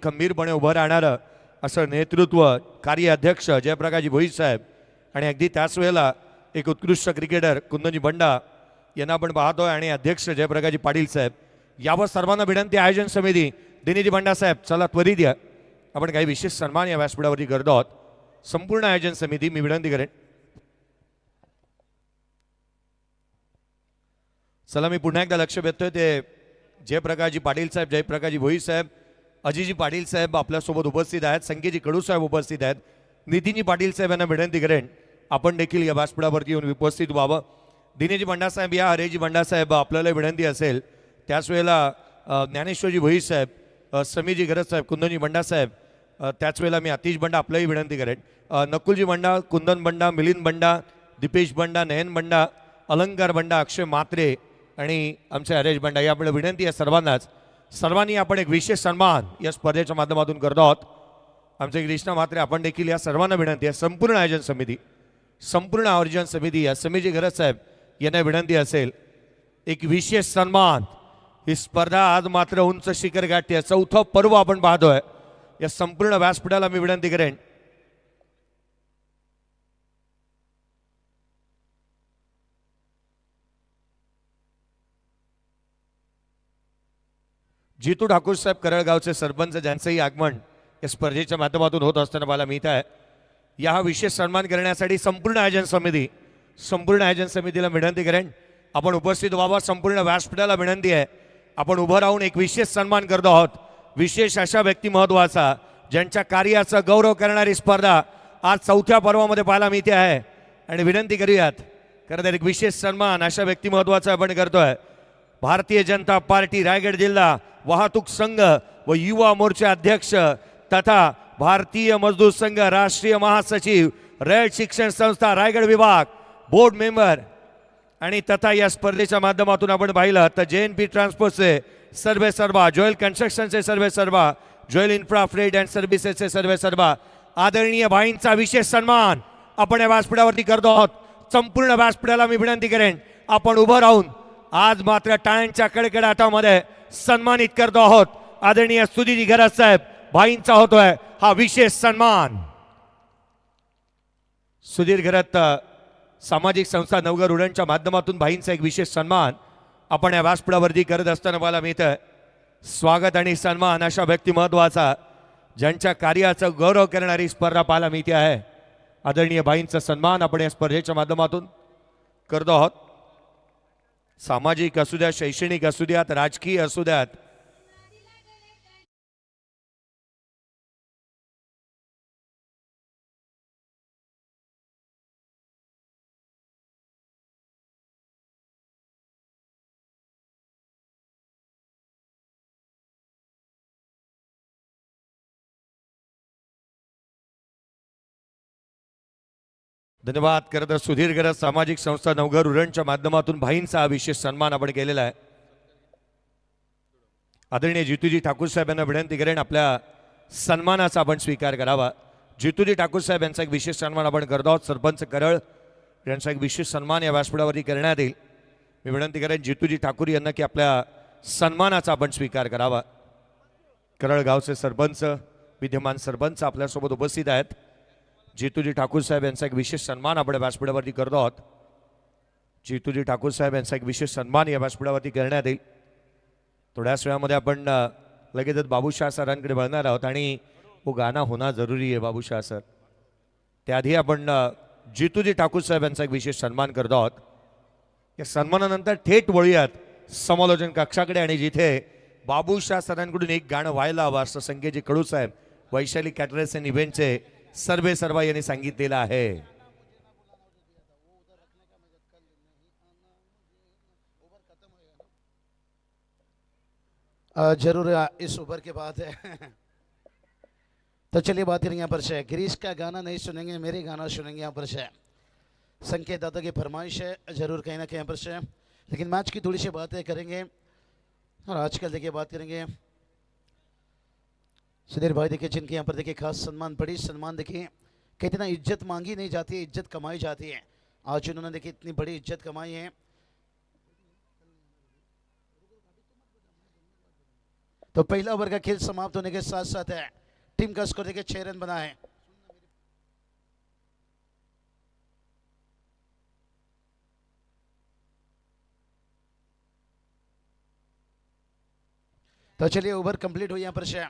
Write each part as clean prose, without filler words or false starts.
खंबीरपणे उभं राहणारं असं नेतृत्व कार्य अध्यक्ष जयप्रकाशजी भोईर साहेब आणि अगदी त्याच वेळेला एक उत्कृष्ट क्रिकेटर कुंदनजी बंडा यांना आपण पाहतोय आणि अध्यक्ष जयप्रकाशजी पाटील साहेब यावर सर्वांना विनंती आयोजन समिती दिनेजी बंडा साहेब चला त्वरित या आपण काही विशेष सन्मान या व्यासपीठावरती करतो आहोत. संपूर्ण आयोजन समिती मी विनंती करेन. चला मी पुन्हा एकदा लक्ष वेधतोय ते जयप्रकाशजी पाटील साहेब जयप्रकाशजी भोईर साहेब अजिजी पाटील साहेब आपल्यासोबत उपस्थित आहेत. संकेतजी कडू साहेब उपस्थित आहेत. नितीनजी पाटील साहेब यांना विनंती करेन आपण देखील या व्यासपीठावरती येऊन उपस्थित व्हावं. दिनेजी बंडा साहेब या हरेजी बंडा साहेब आपल्याला विनंती असेल त्याच वेळेला ज्ञानेश्वरजी भोईर साहेब समीरजी गरज साहेब कुंदनजी बंडा साहेब त्याच वेळेला मी अतिश बंडा आपल्याही विनंती करेन. नकुलजी बंडा कुंदन बंडा मिलिंद बंडा दीपेश बंडा नयन बंडा अलंकार बंडा अक्षय मात्रे आणि आमचे हरेश बंडा या आपल्याला विनंती आहे सर्वांनी आपण एक विशेष सन्मान या स्पर्धेच्या माध्यमातून करतो आहोत. आमचे कृष्णा मात्रे आपण देखील या सर्वांना विनंती आहे संपूर्ण आयोजन समिती या समीरजी गरज साहेब यांना विनंती असेल एक विशेष सन्मान. ही स्पर्धा आज मात्र उंच शिखर गाठते. चौथं पर्व आपण पाहतोय. या संपूर्ण व्यासपीठाला मी विनंती करेन जितू ठाकूर साहेब करळगावचे सरपंच ज्यांचंही आगमन या स्पर्धेच्या माध्यमातून होत असताना मला मिळत आहे. या हा विशेष सन्मान करण्यासाठी संपूर्ण आयोजन समितीला विनंती करेन आपण उपस्थित व्हावं. संपूर्ण व्यासपीठाला विनंती आहे आपण उभं राहून एक विशेष सन्मान करतो आहोत. विशेष अशा व्यक्तिमत्वाचा ज्यांच्या कार्याचा गौरव करणारी स्पर्धा आज चौथ्या पर्वामध्ये पाहायला मिळते आहे आणि विनंती करूयात खरं तर एक विशेष सन्मान अशा व्यक्तिमत्वाचा आपण करतोय. भारतीय जनता पार्टी रायगड जिल्हा वाहतूक संघ व युवा मोर्चा अध्यक्ष तथा भारतीय मजदूर संघ राष्ट्रीय महासचिव रयत शिक्षण संस्था रायगड विभाग बोर्ड मेंबर आणि तथा या स्पर्धेच्या माध्यमातून आपण पाहिलं तर JNP ट्रान्सपोर्टचे सर्वे सर्वा जॉयल कन्स्ट्रक्शनचे सर्वे सर्वा जॉयल इन्फ्रा फ्रेट अँड सर्व्हिसेसचे सर्वे सर्वा आदरणीय भाईंचा विशेष सन्मान आपण या व्यासपीठावरती करतो आहोत. संपूर्ण व्यासपीठाला मी विनंती करेन आपण उभं राहून आज मात्र टाळ्यांच्या कडकडाटामध्ये सन्मानित करतो आहोत. आदरणीय सुधीजी गरज साहेब भाईंचा होतोय हा विशेष सन्मान. सुधीर गरज सामाजिक संस्था नवघर उडणच्या माध्यमातून भाईंचा एक विशेष सन्मान आपण या व्यासपीठावरती करत असताना मला मिळतं. स्वागत आणि सन्मान अशा व्यक्तिमत्वाचा ज्यांच्या कार्याचा गौरव करणारी स्पर्धा पाहायला मिळते आहे. आदरणीय भाईंचा सन्मान आपण या स्पर्धेच्या माध्यमातून करतो आहोत. सामाजिक असू द्यात शैक्षणिक असू द्यात राजकीय असू द्यात धन्यवाद. खरं तर सुधीर गरज सामाजिक संस्था नवघर उरणच्या माध्यमातून भाईंचा हा विशेष सन्मान आपण केलेला आहे. आदरणीय जितूजी ठाकूर साहेब यांना विनंती करेन आपल्या सन्मानाचा आपण स्वीकार करावा. जितूजी ठाकूर साहेब यांचा एक विशेष सन्मान आपण करतो आहोत. सरपंच करळ यांचा एक विशेष सन्मान या व्यासपीठावरती करण्यात येईल. मी विनंती करेन जितूजी ठाकूर यांना की आपल्या सन्मानाचा आपण स्वीकार करावा. करळ गावचे सरपंच विद्यमान सरपंच आपल्यासोबत उपस्थित आहेत. जितूजी ठाकूर साहेब यांचा एक विशेष सन्मान आपण व्यासपीठावरती करतो आहोत. जितूजी ठाकूर साहेब यांचा एक विशेष सन्मान या व्यासपीठावरती करण्यात येईल. थोड्याच वेळामध्ये आपण लगेचच बाबूशाह सरांकडे वळणार आहोत आणि वो गाना होना जरुरी आहे बाबूशाह सर. त्याआधी आपण जितूजी ठाकूर साहेब यांचा एक विशेष सन्मान करतो आहोत. या सन्मानानंतर थेट वळूयात समालोचन कक्षाकडे आणि जिथे बाबूशाह सरांकडून एक गाणं व्हायला हवं असं संकेतजी कडू साहेब वैशाली कॅटरर्स अँड इव्हेंटचे सर्वे सर्वा यांनी सांगितलेलं आहे. जरूर इस ओवर के बाद है तो चलिए बात करेंगे यहाँ पर से गिरीश का गाना नहीं सुनेंगे मेरे गाना सुनेंगे यहाँ पर से. संकेत दादा की फरमाइश है जरूर कहीं ना कहीं यहाँ पर से. लेकिन मैच की थोड़ी सी बातें करेंगे और आजकल देखिए बात करेंगे सुधीर भाई देखिए जिनके यहाँ पर देखिए खास सम्मान बड़ी सम्मान देखिए कितना इज्जत मांगी नहीं जाती है इज्जत कमाई जाती है. आज उन्होंने देखिए इतनी बड़ी इज्जत कमाई है तो पहला ओवर का खेल समाप्त होने के साथ साथ है टीम का स्कोर देखिए 6 रन बना है। तो चलिए ओवर कंप्लीट हुई यहाँ पर से।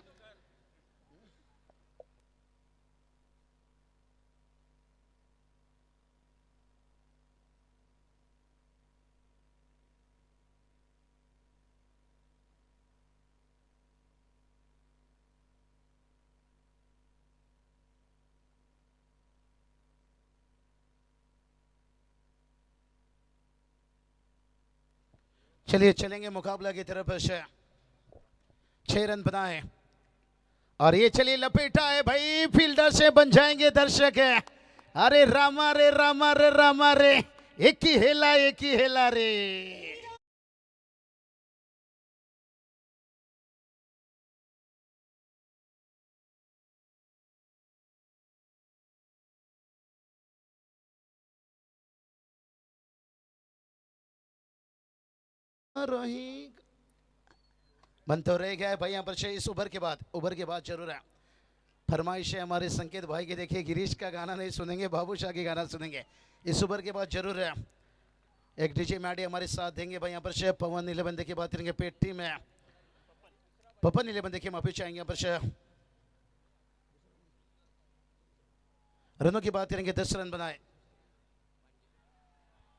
चलिए चलेंगे मुकाबला की तरफ से। 6 रन बनाए और ये चलिए लपेटा है भाई, फील्डर से बन जाएंगे दर्शक है। अरे रामा रे रामा रे रामा रे, एक ही हेला रे। रही बन तो रह गया है भाई यहाँ पर से। इस ओवर के बाद जरूर है फरमाइश है हमारे संकेत भाई के। देखिए गिरीश का गाना नहीं सुनेंगे, बाबू शाह के गाना सुनेंगे। इस ओवर के बाद जरूर है एक डीजे मैडी हमारे साथ देंगे भाई यहाँ पर से। पवन नीलेबंदे की बात करेंगे, पेट टीम है पवन नीलेबंदे की माफी चाहेंगे यहाँ पर से। रनों की बात करेंगे, 10 रन बनाए।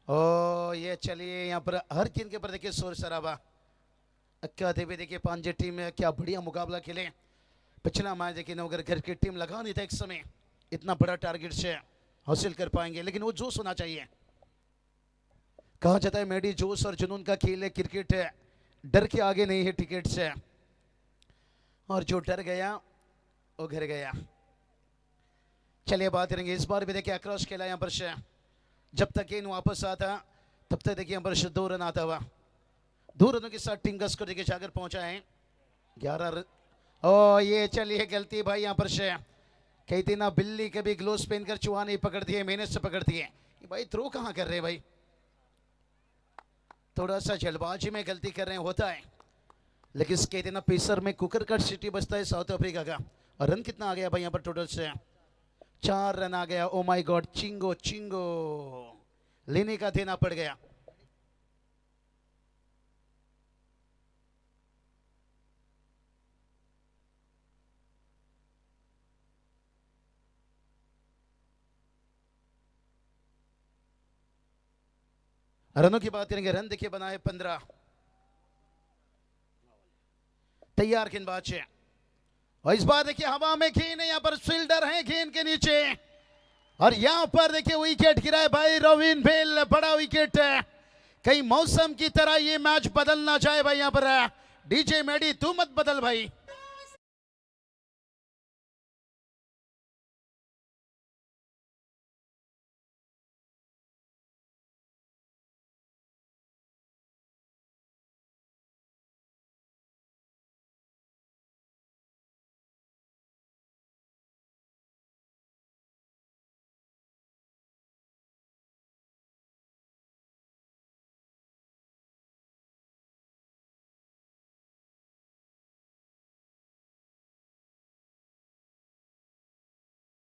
ओ ये चलिए यहाँ पर हर गेंद के ऊपर देखिए शोर शराबा। अक्का देवी देखिए पांजे टीम में क्या बढ़िया मुकाबला खेले। पिछला मैच देखिए नवगर घर की टीम लगा नहीं था एक समय इतना बड़ा टारगेट से हासिल कर पाएंगे, लेकिन वो जोश होना चाहिए। कहा जाता है मेडी जोश और जुनून का खेल है, क्रिकेट है, डर के आगे नहीं है टिकट से। और जो डर गया वो घर गया। चलिए बात करेंगे इस बार भी देखिए अक्रॉस खेला यहाँ पर से। जब तक गेंद वापस आता तब तक देखिए यहाँ पर से 2 रन आता हुआ। 2 रनों के साथ टीम का स्कोर देखिए जाकर पहुंचा है 11 रन। ओ ये चलिए गलती भाई यहाँ पर से। कहती ना बिल्ली कभी ग्लोव्स पहनकर चुहा नहीं पकड़ती है, मेहनत से पकड़ती है। भाई थ्रो कहाँ कर रहे भाई, थोड़ा सा जल्दबाजी में गलती कर रहे हैं, होता है। लेकिन कहते ना पेसर में कुकर का सिटी बजता है साउथ अफ्रीका का। और रन कितना आ गया भाई यहाँ पर टोटल से? 4 रन आ गया। ओ माय गॉड, चिंगो चिंगो लेने का देना पड़ गया। रनों की बात करेंगे, रन देखिए बनाए 15। तैयार गेंदबाज है और इस बार देखिए हवा में गेंद है, यहाँ पर फील्डर है गेंद के नीचे और यहाँ पर देखिए विकेट गिरा है भाई रोविन भेल। बड़ा विकेट है, कहीं मौसम की तरह ये मैच बदल ना जाए भाई। यहाँ पर डीजे मेडी तू मत बदल भाई।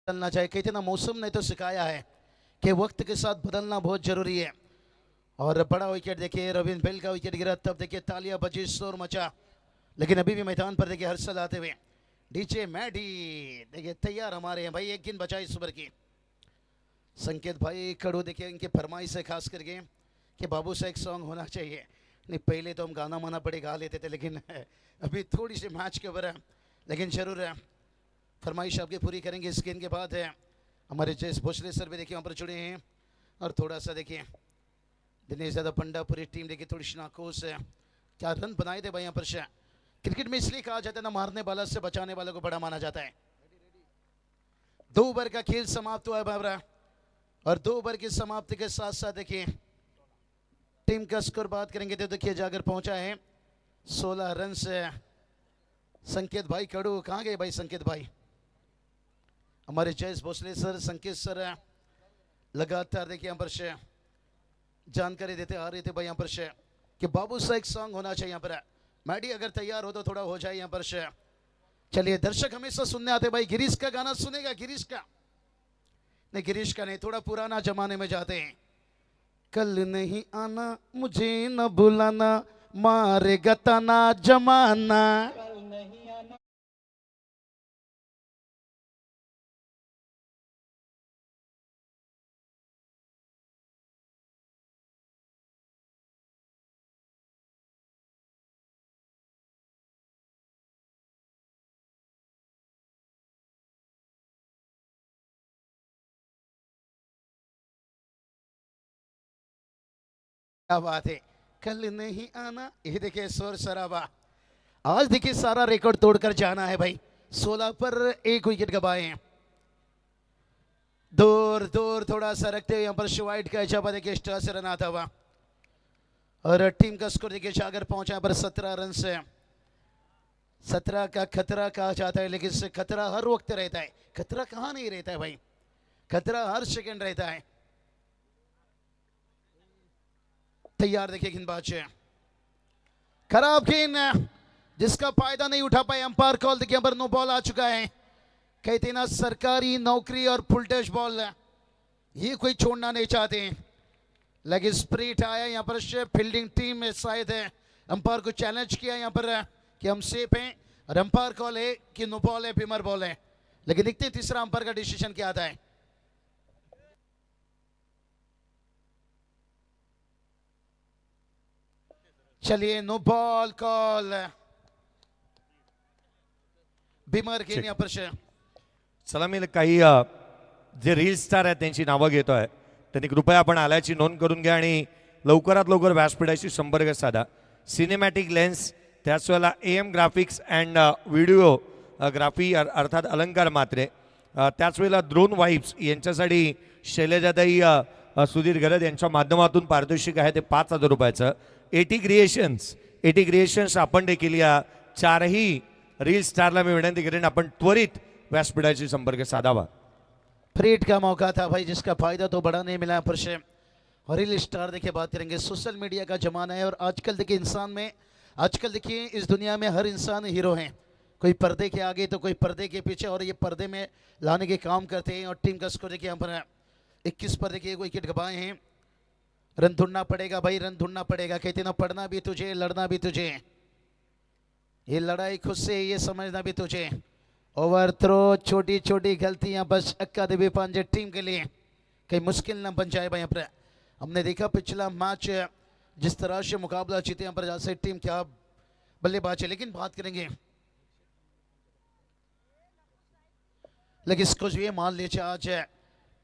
बदलना चाहिए, कहते ना मौसम ने तो सिखाया है कि वक्त के साथ बदलना बहुत जरूरी है। और बड़ा विकेट देखिए रविंद्र बेल का विकेट गिरा, तब देखिए तालियां बजी, शोर मचा। लेकिन अभी भी मैदान पर देखिए हर्षल आते हुए डीजे मैडी देखिए तैयार हमारे हैं भाई। एक गेंद बचा इस ओवर की। संकेत भाई खड़ो देखिए इनके फरमाइश से खास करके कि बाबू से एक सॉन्ग होना चाहिए। नहीं पहले तो हम गाना माना पड़े गा लेते थे, लेकिन अभी थोड़ी सी मैच के ऊपर है, लेकिन जरूर है फरमाइश आपकी पूरी करेंगे। इस गेंद के बाद है हमारे जयेश भोसले सर भी देखिए वहाँ पर जुड़े हैं। और थोड़ा सा देखिए दिनेश यादव पंडा, पूरी टीम देखिए थोड़ी सी नाखुश है। क्या रन बनाए थे भाई यहाँ पर से। क्रिकेट में इसलिए कहा जाता है ना मारने वाला से बचाने वाले को बड़ा माना जाता है। 2 ओवर का खेल समाप्त हुआ है बाबरा और 2 ओवर की समाप्ति के साथ साथ देखिए टीम का स्कोर बात करेंगे तो देखिए जाकर पहुंचा है 16 रन से। संकेत भाई कड़ू कहाँ गए भाई? संकेत भाई हमारे जयेश भोसले सर, संकेत सर लगातार देखिए यहाँ पर से जानकारी देते आ रहे थे भाई यहाँ पर से कि बाबू सा एक सॉन्ग होना चाहिए यहाँ पर। मैडी अगर तैयार हो तो थोड़ा हो जाए यहाँ पर से। चलिए दर्शक हमेशा सुनने आते भाई, गिरीश का गाना सुनेगा? गिरीश का नहीं, गिरीश का नहीं, थोड़ा पुराना जमाने में जाते हैं। कल नहीं आना मुझे न बुलाना, मारेगा तना जमाना। क्या बात है, कल नहीं आना। ये देखिए शोर शराबा, आज देखिए सारा रिकॉर्ड तोड़कर जाना है भाई। 16 पर 1 विकेट गवाए हैं। दूर दूर थोड़ा सा रखते हुए यहाँ पर शिवाइट का इजाबा देखिए स्टार से रन आता हुआ, और टीम का स्कोर देखिए जाकर पहुंचा यहाँ पर 17 रन से। 17 का खतरा कहा जाता है, लेकिन इससे खतरा हर वक्त रहता है। खतरा कहाँ नहीं रहता है भाई, खतरा हर सेकंड रहता है। तैयार देखिए गेंदबाज, खराब गेंद जिसका फायदा नहीं उठा पाए अंपायर। कॉल देखिए पर नो बॉल आ चुका है। कहते ना सरकारी नौकरी और फुल टच बॉल ये कोई छोड़ना नहीं चाहते, लेकिन स्प्रिट आया यहाँ पर। फील्डिंग टीम में शायद है अंपायर को चैलेंज किया यहाँ पर कि हम सेफ हैं, और अंपायर कॉल है कि नो बॉल है, बीमर बॉल है। लेकिन देखते हैं तीसरा अंपायर का डिसीजन क्या आता है। चलिए no ball call, beamer game यहाँ पर। चला मी काही जे रील स्टार आहेत त्यांची नावं घेतोय, त्यांनी कृपया आपण आल्याची नोंद करून घ्या आणि लवकरात लवकर व्यासपीठाशी संपर्क साधा. सिनेमॅटिक लेन्स, त्याच वेळेला AM graphics and video graphy अर्थात अलंकार मात्रे, त्याच वेळेला ड्रोन वाईब्स यांच्यासाठी शैलजाताई सुधीर गरज यांच्या माध्यमातून पारितोषिक आहे ते 5,000 रुपयाचं. एटी क्रिएशन्स आपण देखील या चारही रील स्टारला मी विनंती करेन आपण त्वरित व्यासपीठाशी संपर्क साधावा. फ्रीट का मौका था भाई, जिसका फायदा तो बड़ा नहीं मिला पर से। और रील स्टार देखिए बात करेंगे, सोशल मीडिया का जमाना है, और आजकल देखिए इंसान में, आजकल देखिए इस दुनिया में हर इंसान हीरो है। कोई पर्दे के आगे तो कोई पर्दे के पीछे, और ये पर्दे में लाने के काम करते हैं। और टीम का स्कोर देखिए यहाँ पर 21 पर देखिए 1 विकेट गवाए हैं। रन ढूंढना पड़ेगा भाई, रन ढूंढना पड़ेगा। कहते ना पढ़ना भी तुझे, लड़ना भी तुझे, ये लड़ाई खुद से, ये समझना भी तुझे। ओवर थ्रो, छोटी छोटी गलतियां बस अक्का देवी पांजे टीम के लिए कहीं मुश्किल ना बन जाए भाई। यहाँ पर हमने देखा पिछला मैच जिस तरह से मुकाबला जीते, यहाँ पर जैसे टीम क्या बल्लेबाज है। लेकिन बात करेंगे, लेकिन इसको ये मान लीजिए आज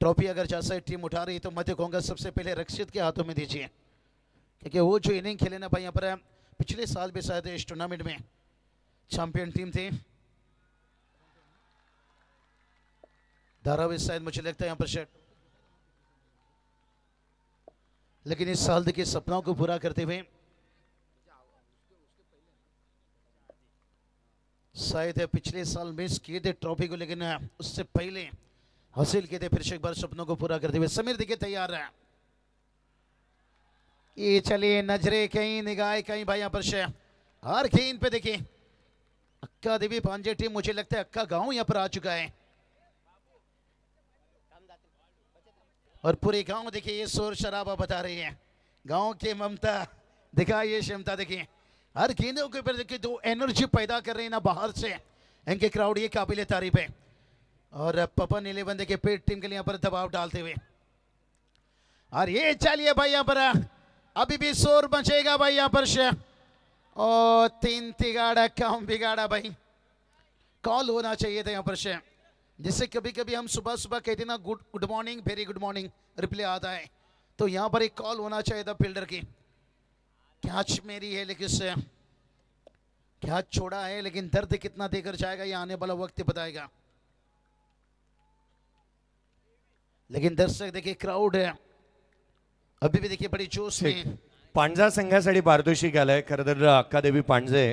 ट्रॉफी अगर जैसे टीम उठा रही तो मैं तो कहूँगा सबसे पहले रक्षित के हाथों में दीजिए, क्योंकि वो जो इनिंग खेले ना भाई यहाँ पर, पिछले साल भी शायद इस टूर्नामेंट में चैंपियन टीम थी। धारावी शायद मुझे लगता है यहाँ पर शेट, लेकिन इस साल देखिए सपनों को पूरा करते हुए शायद पिछले साल मिस किए थे ट्रॉफी को, लेकिन उससे पहले हासिल किए थे। फिर से एक बार सपनों को पूरा करते हुए समीर देखिए तैयार है। ये चलिए नजरे कहीं, निगाह कहीं भाई यहाँ पर से। हर गेंद पे देखिए अक्का देवी पांजे टीम, मुझे लगता है अक्का गांव यहाँ पर आ चुका है, और पूरे गांव देखिए ये शोर शराबा बता रही है। गांव के ममता दिखाइए, क्षमता देखिए, हर गेंदों के ऊपर देखिए जो एनर्जी पैदा कर रहे हैं ना बाहर से, इनके क्राउड ये काबिल तारीफ है। और पपन 11 देखिए पेट टीम के लिए यहाँ पर दबाव डालते हुए, और ये चलिए भाई यहाँ पर अभी भी शोर बचेगा भाई यहाँ पर से। और 3 तिगाड़ा काम बिगाड़ा भाई, कॉल होना चाहिए था यहाँ पर से, जिससे कभी कभी हम सुबह सुबह कहते ना good morning, very good morning replay आता है, तो यहाँ पर एक कॉल होना चाहिए था फील्डर की। कैच मेरी है लेकिन से कैच छोड़ा है, लेकिन दर्द कितना देकर जाएगा ये आने वाला वक्त बताएगा। लेकिन दर्शक देखिए क्राउड है अभी भी देखिए बड़ी जोश में। पांजा संघासाठी पारितोषिक आलंय. खरं तर अक्कादेवी पांजे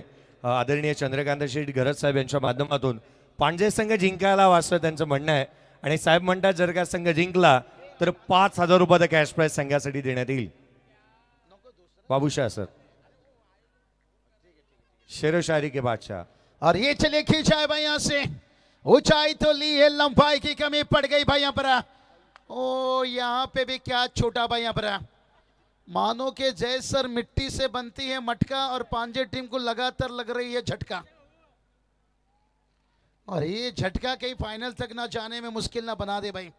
आदरणीय चंद्रकांत शेठ गरज साहेब यांच्या माध्यमातून पांजे संघ जिंकायला वाचतं त्यांचं म्हणणं आहे, आणि साहेब म्हणतात जर का संघ जिंकला तर 5,000 रुपयाचा कॅश प्राइज संघासाठी देण्यात येईल. बाबूशाह सर शेर शायरी के बादशाह। और ये चलिए खींचा है भाई, यहां से ऊंचाई तो ली है, लंबाई की कमी पड़ गई भाई यहां पर। ओ यहां पे भी क्या छोटा भाई यहां पर। मानो के जैसर मिट्टी से बनती है मटका, और पांजे टीम को लगातार लग रही है झटका, और ये झटका कहीं फाइनल तक ना जाने में मुश्किल ना बना दे भाई।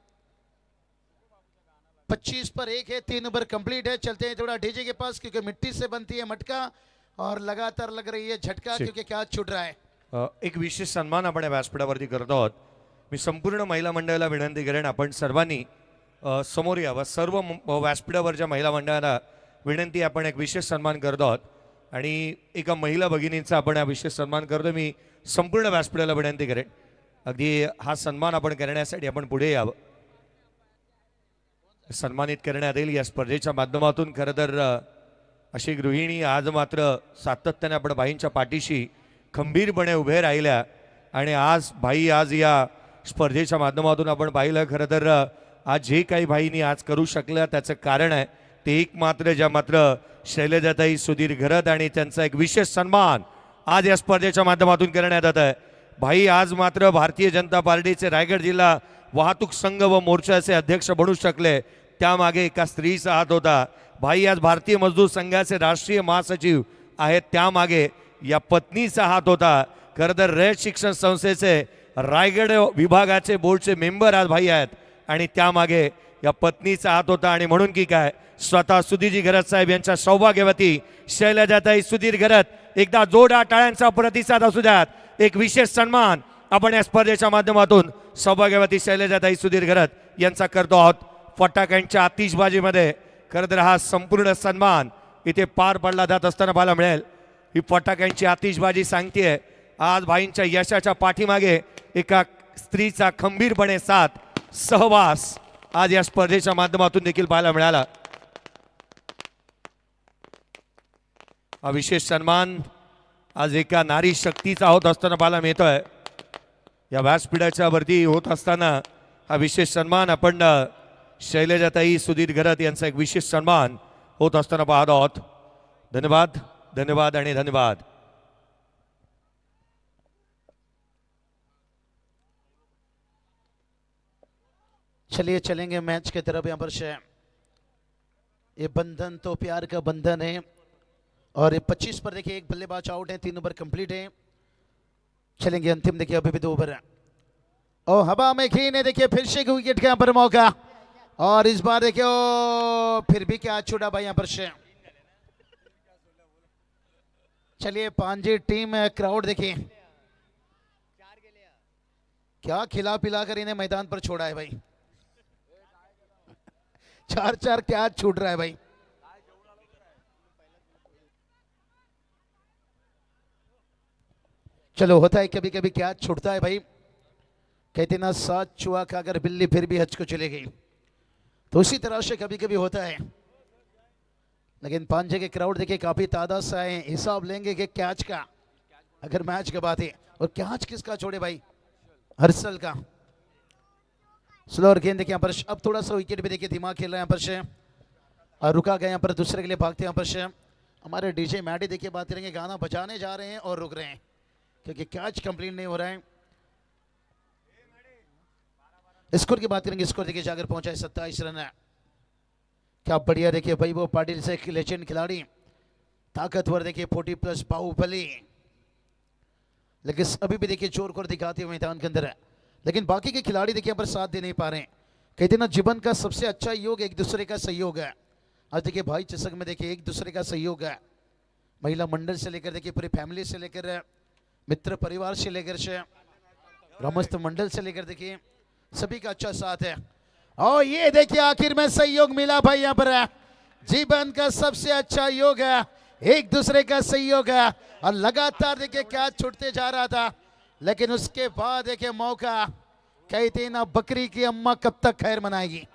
25 पर 1 है, 3 ओवर कंप्लीट है। चलते हैं थोड़ा डीजे के पास, क्योंकि मिट्टी से बनती है मटका और लगातार लग रही है झटका, क्योंकि क्या छूट रहा है। एक विशेष सन्मान आपण या व्यासपीठावरती करत आहोत। मी संपूर्ण महिला मंडळाला विनंती करेन, आपण सर्वांनी समोर यावं। सर्व व्यासपीठावरच्या महिला मंडळाला विनंती, आपण एक विशेष सन्मान करत आहोत आणि एका महिला भगिनींचा आपण हा विशेष सन्मान करतो। मी संपूर्ण व्यासपीठाला विनंती करेन, अगदी हा सन्मान आपण करण्यासाठी आपण पुढे यावं। सन्मानित करण्यात येईल या स्पर्धेच्या माध्यमातून। खरं तर अशी गृहिणी आज मात्र सातत्याने आपण बाईंच्या पाठीशी खंबीरपणे उभे राहिल्या, आणि आज भाई आज या स्पर्धेच्या माध्यमातून आपण पाहिलं, खरं तर आज जे काही भाईंनी आज करू शकल्या त्याचं कारण आहे ते एक मात्र ज्या मात्र शैलजाताई सुधीर घरत, आणि त्यांचा एक विशेष सन्मान आज या स्पर्धेच्या माध्यमातून करण्यात येत आहे। भाई आज मात्र भारतीय जनता पार्टीचे रायगड जिल्हा वाहतूक संघ व मोर्चाचे अध्यक्ष बनू शकले, त्यामागे एका स्त्रीचा हात होता। भाई आज भारतीय मजदूर संघाचे राष्ट्रीय महासचिव आहेत, त्यामागे या पत्नीचा हात होता। खरं तर रयत शिक्षण संस्थेचे रायगड विभागाचे बोर्डचे मेंबर आज भाई आहेत, आणि त्यामागे या पत्नीचा हात होता। आणि म्हणून की काय, स्वतः सुधीरजी घरत साहेब यांच्या सौभाग्यवती शैलजाताई सुधीर घरत, एकदा जोरदार टाळ्यांचा प्रतिसाद असू द्यात। एक विशेष सन्मान आपण या स्पर्धेच्या माध्यमातून सौभाग्यवती शैलजाताई सुधीर घरत यांचा करतो आहोत। फटाक्यांच्या आतिषबाजीमध्ये खरं तर हा संपूर्ण सन्मान इथे पार पडला जात असताना पाहायला मिळेल। ही फटाक्यांची आतिषबाजी सांगतेय आज भाईंच्या यशाच्या पाठीमागे एका स्त्रीचा खंबीरपणे साथ सहवास आज या स्पर्धेच्या माध्यमातून देखील पाहायला मिळाला। हा विशेष सन्मान आज एका नारी शक्तीचा होत असताना पाहायला मिळतोय। या व्यासपीठाच्या वरती होत असताना हा विशेष सन्मान आपण शैलजाताई सुधीर घरत यांचा एक विशेष सन्मान होत असताना पाहत आहोत। धन्यवाद, धन्यवाद आणि धन्यवाद। चलिए चलेंगे मैच की तरफ। यहाँ पर से ये बंधन तो प्यार का बंधन है, और ये 25 पर देखिए एक बल्लेबाज आउट है, 3 ओवर कंप्लीट है। चलेंगे अंतिम, देखिए अभी भी 2 ओवर है, और हवा में खीने देखिए फिर से विकेट के यहाँ पर मौका, और इस बार देखिए फिर भी क्या छूटा भाई यहाँ पर से। चलिए पांजे टीम क्राउड देखिए क्या खिला पिला कर इन्हें मैदान पर छोड़ा है भाई। 4-4 क्या छूट रहा है भाई। चलो होता है कभी कभी, क्या छूटता है भाई। कहते ना साथ चुहा खाकर बिल्ली फिर भी हज को चली गई, तो उसी तरह से कभी कभी होता है। लेकिन पांजे के क्राउड देखिए काफी तादाद से आए, हिसाब लेंगे कि कैच का, अगर मैच के बात है। और कैच किसका छोड़े भाई, हर्षल का। स्लोअर गेंद देखिए यहाँ पर, अब थोड़ा सा विकेट भी देखिए दिमाग खेल रहा है यहाँ पर से, और रुका गया यहाँ पर, दूसरे के लिए भागते यहाँ पर से। हमारे डीजे मैडी देखिए बात करेंगे, गाना बजाने जा रहे हैं और रुक रहे हैं क्योंकि कैच कंप्लीट नहीं हो रहा है। स्कोर की बात करेंगे, स्कोर देखिए जाकर पहुंचा है 27 रन है। क्या बढ़िया देखिए भाई, वो पाटिल से एक लेजेंड खिलाड़ी, ताकतवर देखिए 40+ बाहुबली, लेकिन अभी भी देखिए जोर कर दिखाते हुए मैदान के अंदर है। लेकिन बाकी के खिलाड़ी देखिए पर साथ दे नहीं पा रहे हैं। कहते ना जीवन का सबसे अच्छा योग एक दूसरे का सहयोग है। आज देखिए भाई चषक में देखिए एक दूसरे का सहयोग है, महिला मंडल से लेकर देखिए पूरी फैमिली से लेकर मित्र परिवार से लेकर से ग्रामस्थ मंडल से लेकर देखिए सभी का अच्छा साथ है। और ये देखिए आखिर में सहयोग मिला भाई यहाँ पर है। जीवन का सबसे अच्छा योग है, एक दूसरे का सहयोग है। और लगातार देखिए कैच छूटते जा रहा था, लेकिन उसके बाद देखिए मौका, कहते ना बकरी की अम्मा कब तक खैर मनाएगी।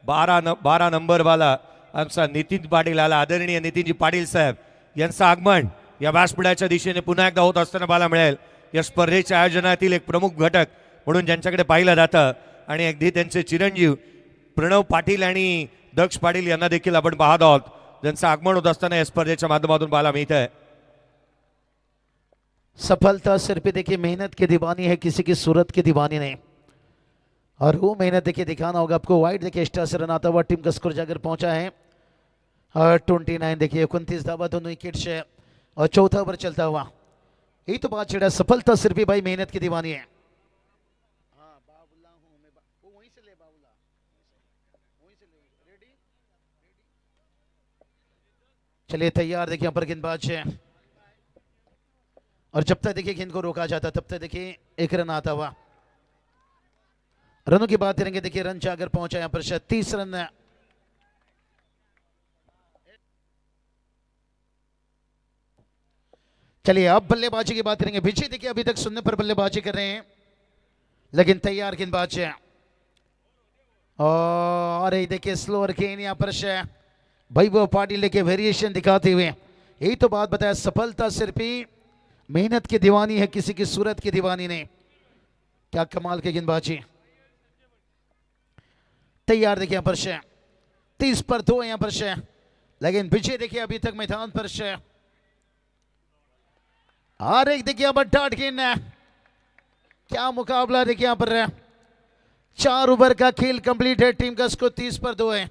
12 नंबरवाला आमचा नितीन पाटील आला. आदरणीय नितीनजी पाटील साहेब यांचं आगमन या व्यासपीठाच्या दिशेने पुन्हा एकदा होत असताना पाहायला मिळेल. या स्पर्धेच्या आयोजनातील एक प्रमुख घटक म्हणून ज्यांच्याकडे पाहिलं जातं आणि अगदी त्यांचे चिरंजीव प्रणव पाटील आणि दक्ष पाटील यांना देखील आपण पाहत आहोत, ज्यांचं आगमन होत असताना या स्पर्धेच्या माध्यमातून पाहायला मिळत आहे. सफलता सिर्फ देखिए मेहनत की दीवानी है, किसी की सूरत की दीवानी नहीं. और वो मेहनत देखिए दिखाना होगा आपको. वाइड देखिए एक्स्ट्रा से रन आता हुआ टीम का स्कोर जाकर पहुंचा है 29. देखिए 29 धावा, दोनों विकेट से और चौथा ओवर चलता हुआ. यही तो बात छिड़ा, सफलता सिर्फ ही भाई मेहनत की दीवानी है. चलिए तैयार देखिए यहाँ पर गेंदबाज है, और जब तक देखिए गेंद को रोका जाता तब तक देखिए एक रन आता हुआ. रनों की बात करेंगे, देखिए रन जाकर पहुंचा यहाँ पर 30 रन. चलिए अब बल्लेबाजी की बात करेंगे. विजय देखिए अभी तक शून्य पर बल्लेबाजी कर रहे हैं, लेकिन तैयार गेंदबाज है. और ये देखिए स्लोअर गेंद यहाँ पर वैभव पाटिल लेके वेरिएशन दिखाते हुए. यही तो बात बताया, सफलता सिर्फ ही मेहनत की दीवानी है, किसी की सूरत की दीवानी नहीं. क्या कमाल के गेंदबाजी. तैयार देखिए यहाँ पर 30 पर 2 यहाँ पर लेकिन विजय देखिए अभी तक मैदान पर और एक देखिए यहाँ पर डाट गेंद. क्या मुकाबला देखिए यहाँ पर 4 ओवर का खेल कंप्लीट है. टीम का स्कोर 30 पर 2 है.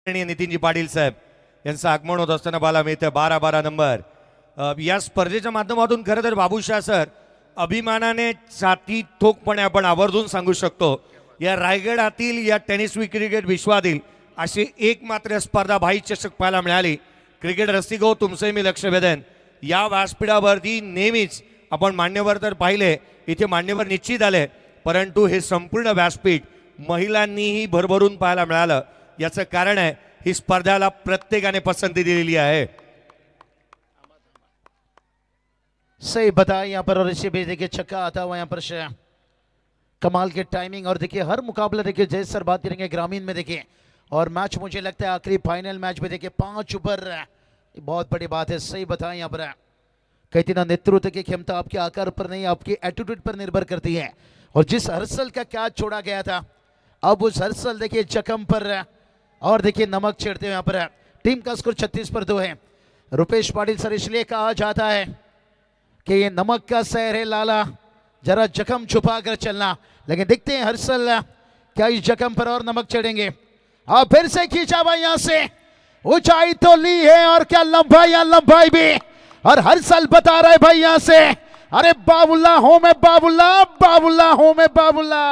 नितीनजी पाटील साहेब यांचं आगमन होत असताना पाहायला मिळतं. 12 नंबर या स्पर्धेच्या माध्यमातून खरं तर बाबूशाह सर अभिमानाने छाती ठोकपणे आपण आवर्जून सांगू शकतो, या रायगडातील या टेनिस क्रिकेट विश्वातील अशी एकमात्र स्पर्धा भाई चषक पाहायला मिळाली. क्रिकेट रसिक हो, तुमचंही मी लक्ष वेधेन. या व्यासपीठावरती नेहमीच आपण मान्यवर तर पाहिले, इथे मान्यवर निश्चित आले, परंतु हे संपूर्ण व्यासपीठ महिलांनीही भरभरून पाहायला मिळालं. याचं कारण आहे ही स्पर्धाला प्रत्येकाने पसंती दिलेली आहे. सही बताया यहाँ पर, और इसी बीच देखिए छक्का आता हुआ यहाँ पर कमाल के टाइमिंग. और देखिए हर मुकाबला देखिए जैसे सर बात करेंगे ग्रामीण में देखिए, और मैच मुझे लगता है आखिरी फाइनल मैच में देखिए 5 ओवर, बहुत बड़ी बात है. सही बताया यहाँ पर, कहती ना नेतृत्व की क्षमता आपके आकार पर नहीं, आपकी एटीट्यूड पर निर्भर करती है. और जिस हर्षल का कैच छोड़ा गया था, अब उस हर्षल देखिए जख्म पर और देखिए नमक छेड़ते हुए यहाँ पर. टीम का स्कोर 36 पर 2 है. रुपेश पाटिल सर इसलिए कहा जाता है कि ये नमक का शहर है लाला, जरा जख्म छुपा कर चलना. लेकिन देखते हैं हर्षल क्या इस जख्म पर और नमक चढ़ेंगे. अब फिर से खींचा भाई यहाँ से, ऊंचाई तो ली है और क्या लंबाई भी. और हर्षल बता रहा है भाई यहाँ से, अरे बाबुल्ला हूं मैं बाबुल्ला हूं मैं बाबुल्ला.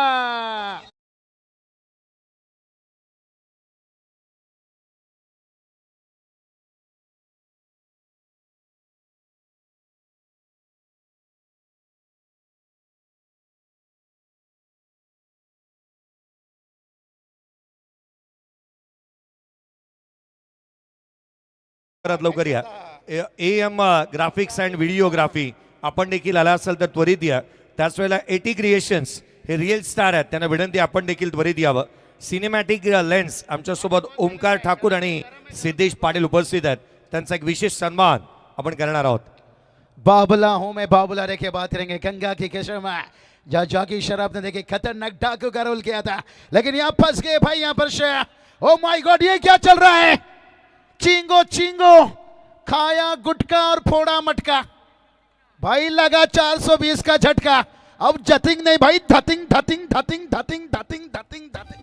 लवकर या. AM ग्राफिक्स अँड व्हिडिओग्राफी आपण देखील आला असेल तर त्वरित या. त्याच वेळेला एटी क्रिएशन्स हे रिअल स्टार आहेत, त्यांना विनंती आपण देखील त्वरित यावं. सिनेमॅटिक लेन्स आमच्यासोबत ओमकार ठाकूर आणि सिद्धेश पाटील उपस्थित आहेत, त्यांचा एक विशेष सन्मान आपण करणार आहोत. बाबुल्ला हूं मैं बाबुल्ला देखे बात करेंगे गंगा की कसम, जहाँ जाकी शराब ने देखे खतरनाक डाकू का रोल किया था, लेकिन यहाँ फंस गए भाई यहाँ पर ओ माय गॉड, ये क्या चल रहा है. चिंगो खाया गुटका और फोड़ा मटका, भाई लगा 420 का झटका. अब जतिंग नहीं भाई, धतिंग धतिंग धतिंग धतिंग धतिंग धतिंग धतिंग.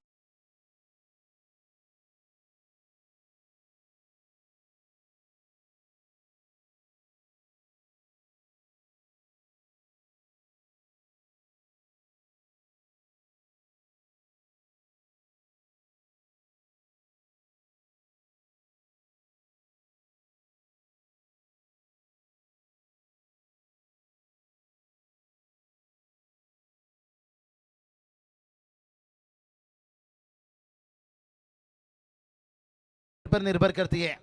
पर निर्भर करती है।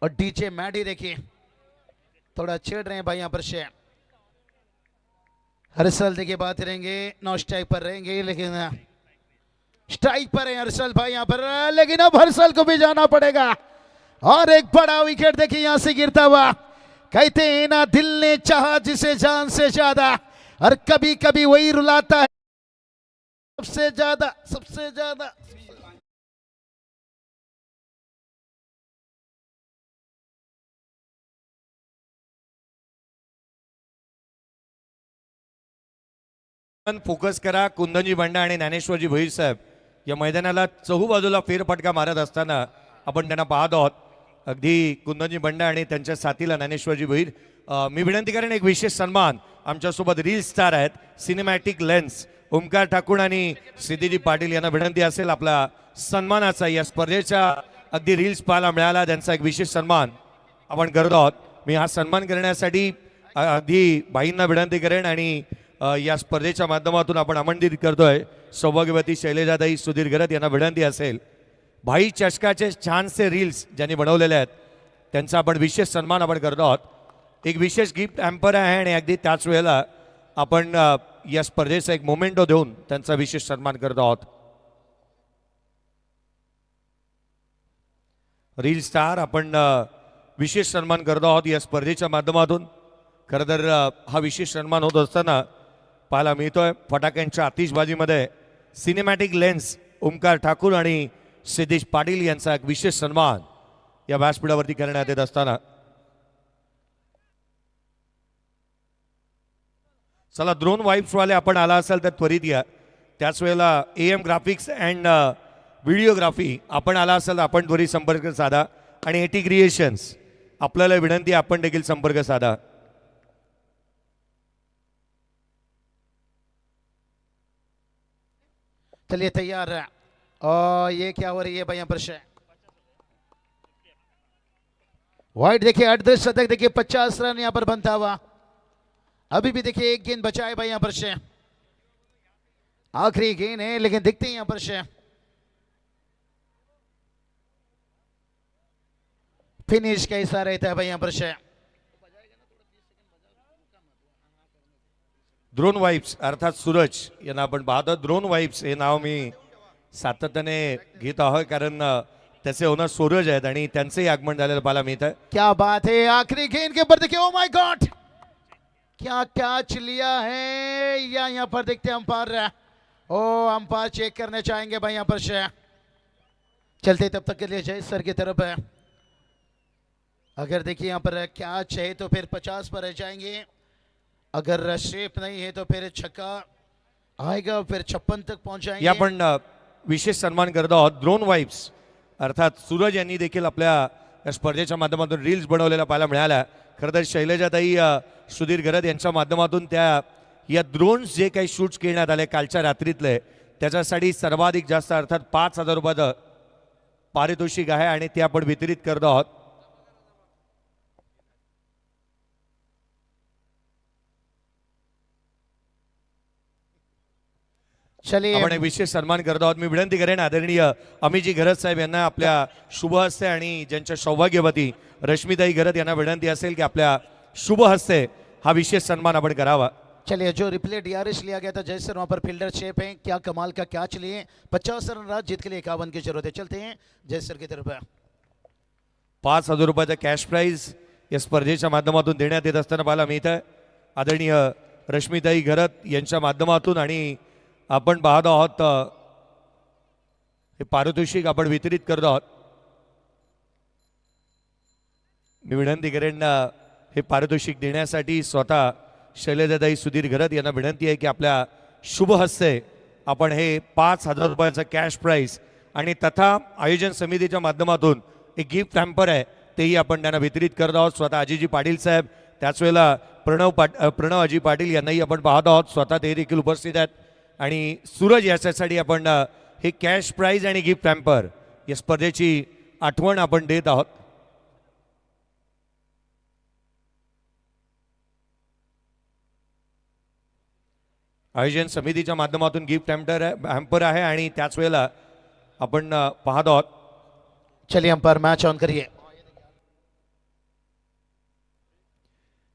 और डीजे मैडी देखिए थोड़ा छेड़ रहे हैं भाई यहाँ पर से। हर्षल देखिए बात रहेंगे, नौ स्ट्राइक पर रहेंगे, लेकिन स्ट्राइक पर है हर्षल भाई यहाँ पर, लेकिन अब हर्षल को भी जाना पड़ेगा। और एक बड़ा विकेट देखिए यहां से गिरता हुआ। कहते हैं ना, दिल ने चाहा जिसे जान से ज्यादा, और कभी कभी वही रुलाता है सबसे ज्यादा, सबसे ज्यादा। फोकस करा कुंदनजी बंडा आणि ज्ञानेश्वरजी भोईर साहेब या मैदानाला चहूबाजूला फेरफटका मारत असताना आपण त्यांना पाहत आहोत। अगदी कुंदनजी बंडा आणि त्यांच्या साथीला ज्ञानेश्वरजी भोईर। मी विनंती करेन एक विशेष सन्मान आमच्यासोबत रील स्टार आहेत सिनेमॅटिक लेन्स ओमकार ठाकूर आणि सिद्धीजी पाटील यांना विनंती असेल आपला सन्मानाचा या स्पर्धेच्या अगदी रील्स पाहायला मिळाला त्यांचा एक विशेष सन्मान आपण करत आहोत। मी हा सन्मान करण्यासाठी अगदी भाईंना विनंती करेन आणि या स्पर्धेच्या माध्यमातून आपण आमंत्रित करतोय सौभाग्यवती शैलेजाताई सुधीर गरत यांना विनंती असेल भाई चषकाचे छानसे रील्स ज्यांनी बनवलेले आहेत त्यांचा आपण विशेष सन्मान आपण करतो आहोत। एक विशेष गिफ्ट हॅम्पर आहे आणि अगदी त्याच वेळेला आपण या स्पर्धेचा एक मोमेंटो देऊन त्यांचा विशेष सन्मान करतो आहोत। रील स्टार आपण विशेष सन्मान करतो आहोत या स्पर्धेच्या माध्यमातून। खरं तर हा विशेष सन्मान होत असताना पाहायला मिळतोय फटाक्यांच्या आतिषबाजीमध्ये सिनेमॅटिक लेन्स ओमकार ठाकूर आणि सिद्धेश पाटील यांचा एक विशेष सन्मान या व्यासपीठावरती करण्यात येत असताना चला ड्रोन वाईप्स वाले आपण आला असाल तर त्वरित या। त्याच वेळेला AM ग्राफिक्स अँड व्हिडिओग्राफी आपण आला असाल तर आपण त्वरित संपर्क साधा आणि एटी क्रिएशन्स आपल्याला विनंती आपण देखील संपर्क साधा। चलिए तैयार है। और ये क्या हो रही है भाई यहाँ पर से वाइड देखिए अर्ध शतक देखिए 50 रन यहाँ पर बनता हुआ। अभी भी देखिए एक गेंद बचा है भाई यहाँ पर से, आखिरी गेंद है लेकिन दिखते हैं यहाँ पर से फिनिश कैसा रहता है भाई यहाँ पर से। ड्रोन वाईप्स अर्थात सूरज यांना आपण पाहतो। ड्रोन वाईप्स हे नाव मी सातत्याने घेत आहोत कारण त्याचे ओनर सूरज आहेत आणि त्यांचेही आगमन झालेलं पाहायला मिळत आहे। क्या बात है, आखिरी गेंद के ऊपर देखिए, ओ माय गॉड क्या कैच लिया है। या यहाँ पर देखते हैं अंपायर, ओ अंपायर चेक करने चाहेंगे भाई यहाँ पर से। चलते तब तक के लिए जय सर की तरफ है। अगर देखिए यहाँ पर कैच है तो फिर 50 पर रह जाएंगे, अगर शेप नहीं है तो फिर छक्का आएगा, फिर 56 तक पहुंच जाएंगे। या आपण विशेष सन्मान करत आहोत ड्रोन वाईप्स अर्थात सूरज यांनी देखील आपल्या या स्पर्धेच्या माध्यमातून रील्स बनवलेला पाहायला मिळाला। खरं तर शैलजाताई सुधीर गरत यांच्या माध्यमातून त्या या ड्रोन्स जे काही शूट्स करण्यात आले कालच्या रात्रीतले त्याच्यासाठी सर्वाधिक जास्त अर्थात 5,000 रुपयाचं पारितोषिक आहे आणि ते आपण वितरित करत आहोत। चलिए आपण एक विशेष सन्मान करत आहोत। मी विनंती करेन आदरणीय अमितजी गरज साहेब यांना आपल्या शुभ हस्ते आणि ज्यांच्या सौभाग्यवती रश्मीताई गरज यांना विनंती असेल की आपल्या शुभ हस्ते हा विशेष सन्मान आपण करावा। चलिए जो रिप्ले DRS लिया गया था जय सर, वहां पर फील्डर शेप है, क्या कमाल का कैच लिए। 50 रन रात जीत के लिए 51 की जरूरत है। चलते हैं जय सर की तरफ। 5,000 रुपयाचा कॅश प्राइज या स्पर्धेच्या माध्यमातून देण्यात येत असताना पाहायला मिळत आहे आदरणीय रश्मीताई गरत यांच्या माध्यमातून आणि आपण पाहत आहोत हे पारितोषिक आपण वितरित करत आहोत। मी विनंती करेन हे पारितोषिक देण्यासाठी स्वतः शैलजाताई सुधीर गरत यांना विनंती आहे की आपल्या शुभ हस्ते आपण हे 5,000 रुपयाचं कॅश प्राइज आणि तथा आयोजन समितीच्या माध्यमातून एक गिफ्ट हॅम्पर आहे तेही आपण त्यांना वितरित करत आहोत। स्वतः अजिजी पाटील साहेब त्याच वेळेला प्रणव अजी पाटील यांनाही आपण पाहत आहोत, स्वतः ते देखील उपस्थित आहेत आणि सूरज याच्यासाठी आपण हे कॅश प्राइज आणि गिफ्ट हॅम्पर या स्पर्धेची आठवण आपण देत आहोत। आयोजन समितीच्या माध्यमातून गिफ्ट हॅम्पर आहे आणि त्याच वेळेला आपण पाहत आहोत चलिए अंपायर मैच ऑन करिए.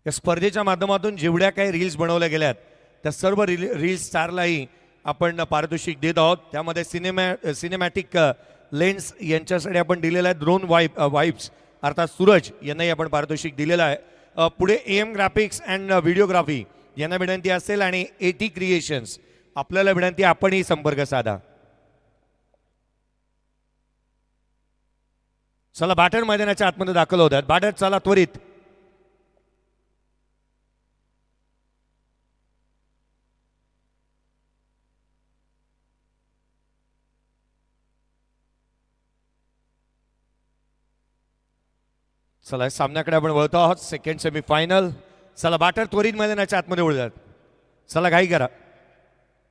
या स्पर्धेच्या माध्यमातून जेवढ्या काही रील्स बनवल्या गेल्यात त्या सर्व रील्स स्टारलाही आपण पारितोषिक देत आहोत. त्यामध्ये सिनेमॅटिक लेन्स यांच्यासाठी आपण दिलेला आहे ड्रोन वाईप्स अर्थात सूरज यांनाही आपण पारितोषिक दिलेलं आहे. पुढे AM ग्राफिक्स अँड व्हिडिओग्राफी यांना विनंती असेल आणि AT क्रिएशन्स आपल्याला विनंती आपणही संपर्क साधा. चला बॅटर मैदानाच्या आतमध्ये दाखल होतात. बॅटर चला त्वरित. चला सामन्याकडे आपण वळतो आहोत. Second semifinal. चला बॅटर त्वरित मैदानाच्या आतमध्ये वळू द्यात. चला घाई करा.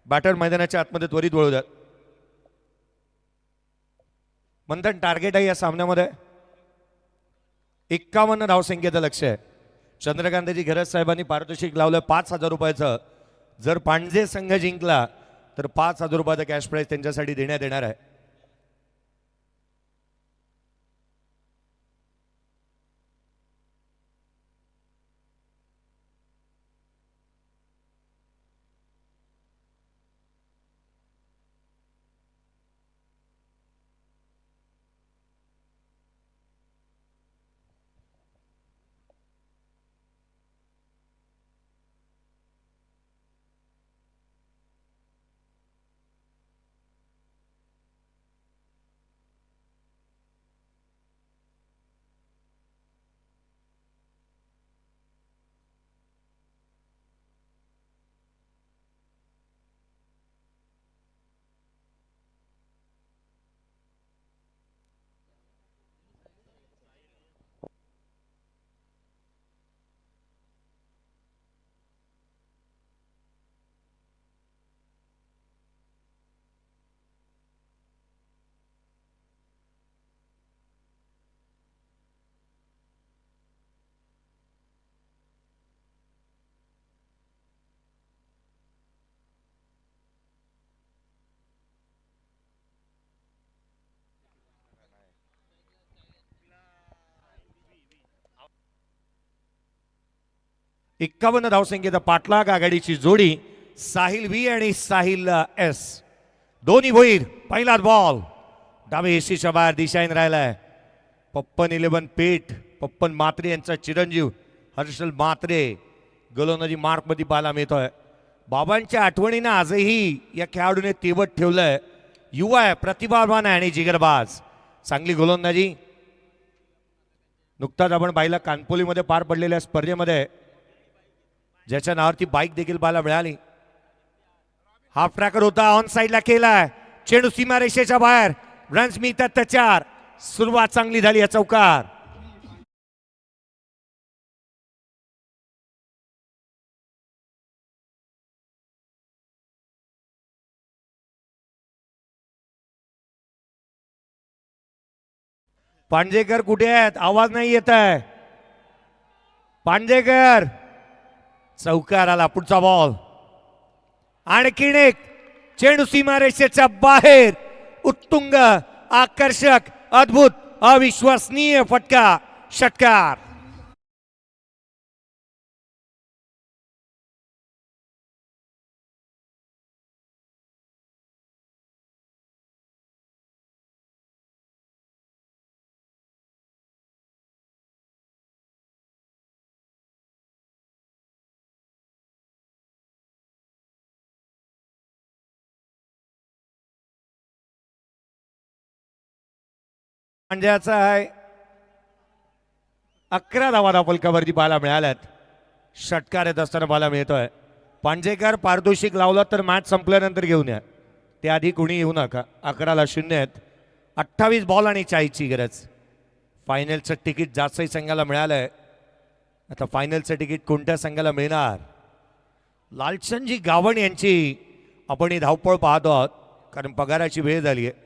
बॅटर मैदानाच्या आतमध्ये त्वरित वळू द्यात. मंथन टार्गेट आहे या सामन्यामध्ये 51 धावसंख्येचं लक्ष्य आहे. चंद्रकांतजी घरत साहेबांनी पारितोषिक लावलं 5,000 रुपयाचं. जर पांडजे संघ जिंकला तर 5,000 रुपयाचं कॅश प्राईज त्यांच्यासाठी देण्यात येणार आहे. एक्कावन्न धावसंख्येचा पाठलाग आघाडीची जोडी साहिल व्ही आणि साहिल S. दोन्ही भोईर. पहिलाच बॉल डावे एसीच्या बाहेर दिशाईन राहिलाय. पप्पन 11 पेठ पप्पन मात्रे यांचा चिरंजीव हर्षल मात्रे गोलंदाजी मार्कमध्ये पाहायला मिळतोय. बाबांच्या आठवणीनं आजही या खेळाडूने तेवत ठेवलंय. युवा आहे, प्रतिभावान आहे आणि जिगरबाज. चांगली गोलंदाजी. नुकताच आपण पाहिलं कानपोलीमध्ये पार पडलेल्या स्पर्धेमध्ये ज्याच्या नावावरती बाईक देखील पाहायला मिळाली. हाफ ट्रॅकर होता, ऑन साईडला केलाय. चेंडू सीमारेषेच्या बाहेर. रन्स मिळतात त्या 4. सुरुवात चांगली झाली या चौकार. पांजेकर कुठे आहेत? आवाज नाही येत आहे. पांजेकर. चौकार आला. पुढचा बॉल. आणखीन एक. चेंडू सीमारेषेच्या बाहेर. उत्तुंग, आकर्षक, अद्भुत, अविश्वसनीय फटका. षटकार. पांड्याचा आहे. 11 धावा फलकावरती पाहायला मिळाल्यात. षटकार येत असताना पाहायला मिळतोय. पांजेकर पारितोषिक लावलं तर मॅच संपल्यानंतर घेऊन या. त्याआधी कोणी येऊ नका. 11-0 आहेत. 28 बॉल आणि 40ची गरज. फायनलचं तिकीट जास्तही संघाला मिळालंय. आता फायनलचं तिकीट कोणत्या संघाला मिळणार? लालचंदजी गावण यांची आपण ही धावपळ पाहतो आहोत कारण पगाराची वेळ झाली आहे.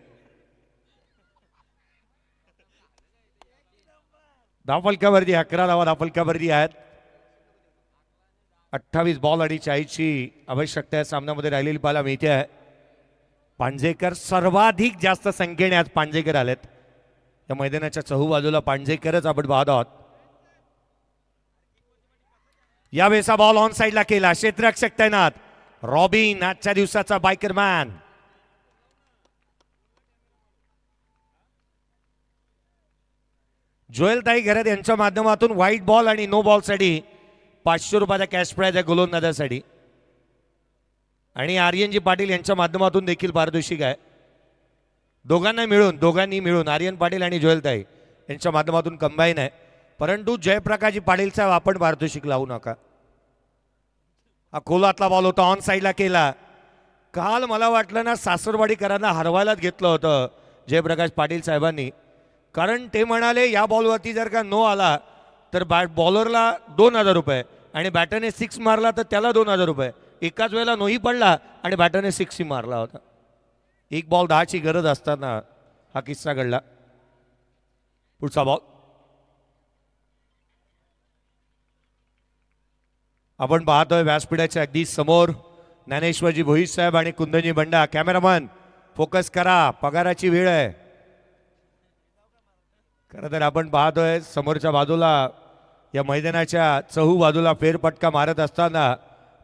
धावफलकावरती 11 धावा धावफलकावरती आहेत. 28 बॉल आणि 40ची आवश्यकता या सामन्यामध्ये राहिलेली पाहायला मिळते आहे. पांजेकर सर्वाधिक जास्त संख्येने आज पांजेकर आलेत या मैदानाच्या चहू बाजूला पांजेकरच आपण पाहत आहोत. यावेळेस बॉल ऑन साइडला केला, क्षेत्ररक्षक तैनात. रॉबिन आजच्या दिवसाचा बायकर मॅन. जोएलताई घरात यांच्या माध्यमातून व्हाईट बॉल आणि नो बॉल साठी 500 रुपयाचा कॅश प्राइज आहे गोलंदाजासाठी. आणि आर्यनजी पाटील यांच्या माध्यमातून देखील पारितोषिक आहे. दोघांनी मिळून आर्यन पाटील आणि जोएलताई यांच्या माध्यमातून कंबाईन आहे. परंतु जयप्रकाशजी पाटीलचा आपण पारितोषिक लावू नका. हा खोलातला बॉल होता, ऑन साईडला केला. काल मला वाटलं ना सासरवाडीकरांना हरवायलाच घेतलं होतं जयप्रकाश पाटील साहेबांनी. कारण ते म्हणाले या बॉलवरती जर का नो आला तर बॉलरला 2000 रुपये आणि बॅटरने 6 मारला तर त्याला 2000 रुपये. एकाच वेळेला नोही पडला आणि बॅटरने 6 मारला होता. एक बॉल 10ची गरज असताना हा किस्सा घडला. पुढचा बॉल आपण पाहतोय व्यासपीठाच्या अगदी समोर ज्ञानेश्वरजी भोईर साहेब आणि कुंदनजी बंडा. कॅमेरामन फोकस करा, पगाराची वेळ आहे. खरं तर आपण पाहतोय समोरच्या बाजूला या मैदानाच्या चहू बाजूला फेरपटका मारत असताना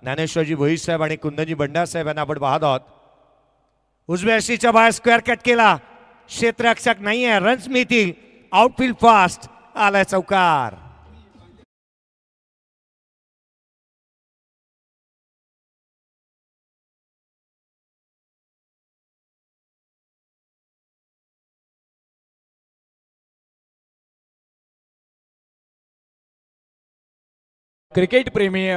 ज्ञानेश्वरजी भोईर साहेब आणि कुंदनजी बंडा साहेब यांना आपण पाहत आहोत. उजव्या अशीच्या बाहेर स्क्वेअर कट केला, क्षेत्ररक्षक नाही आहे, रन्स मिळतील. आउटफील्ड फास्ट आलाय चौकार. क्रिकेट प्रेमी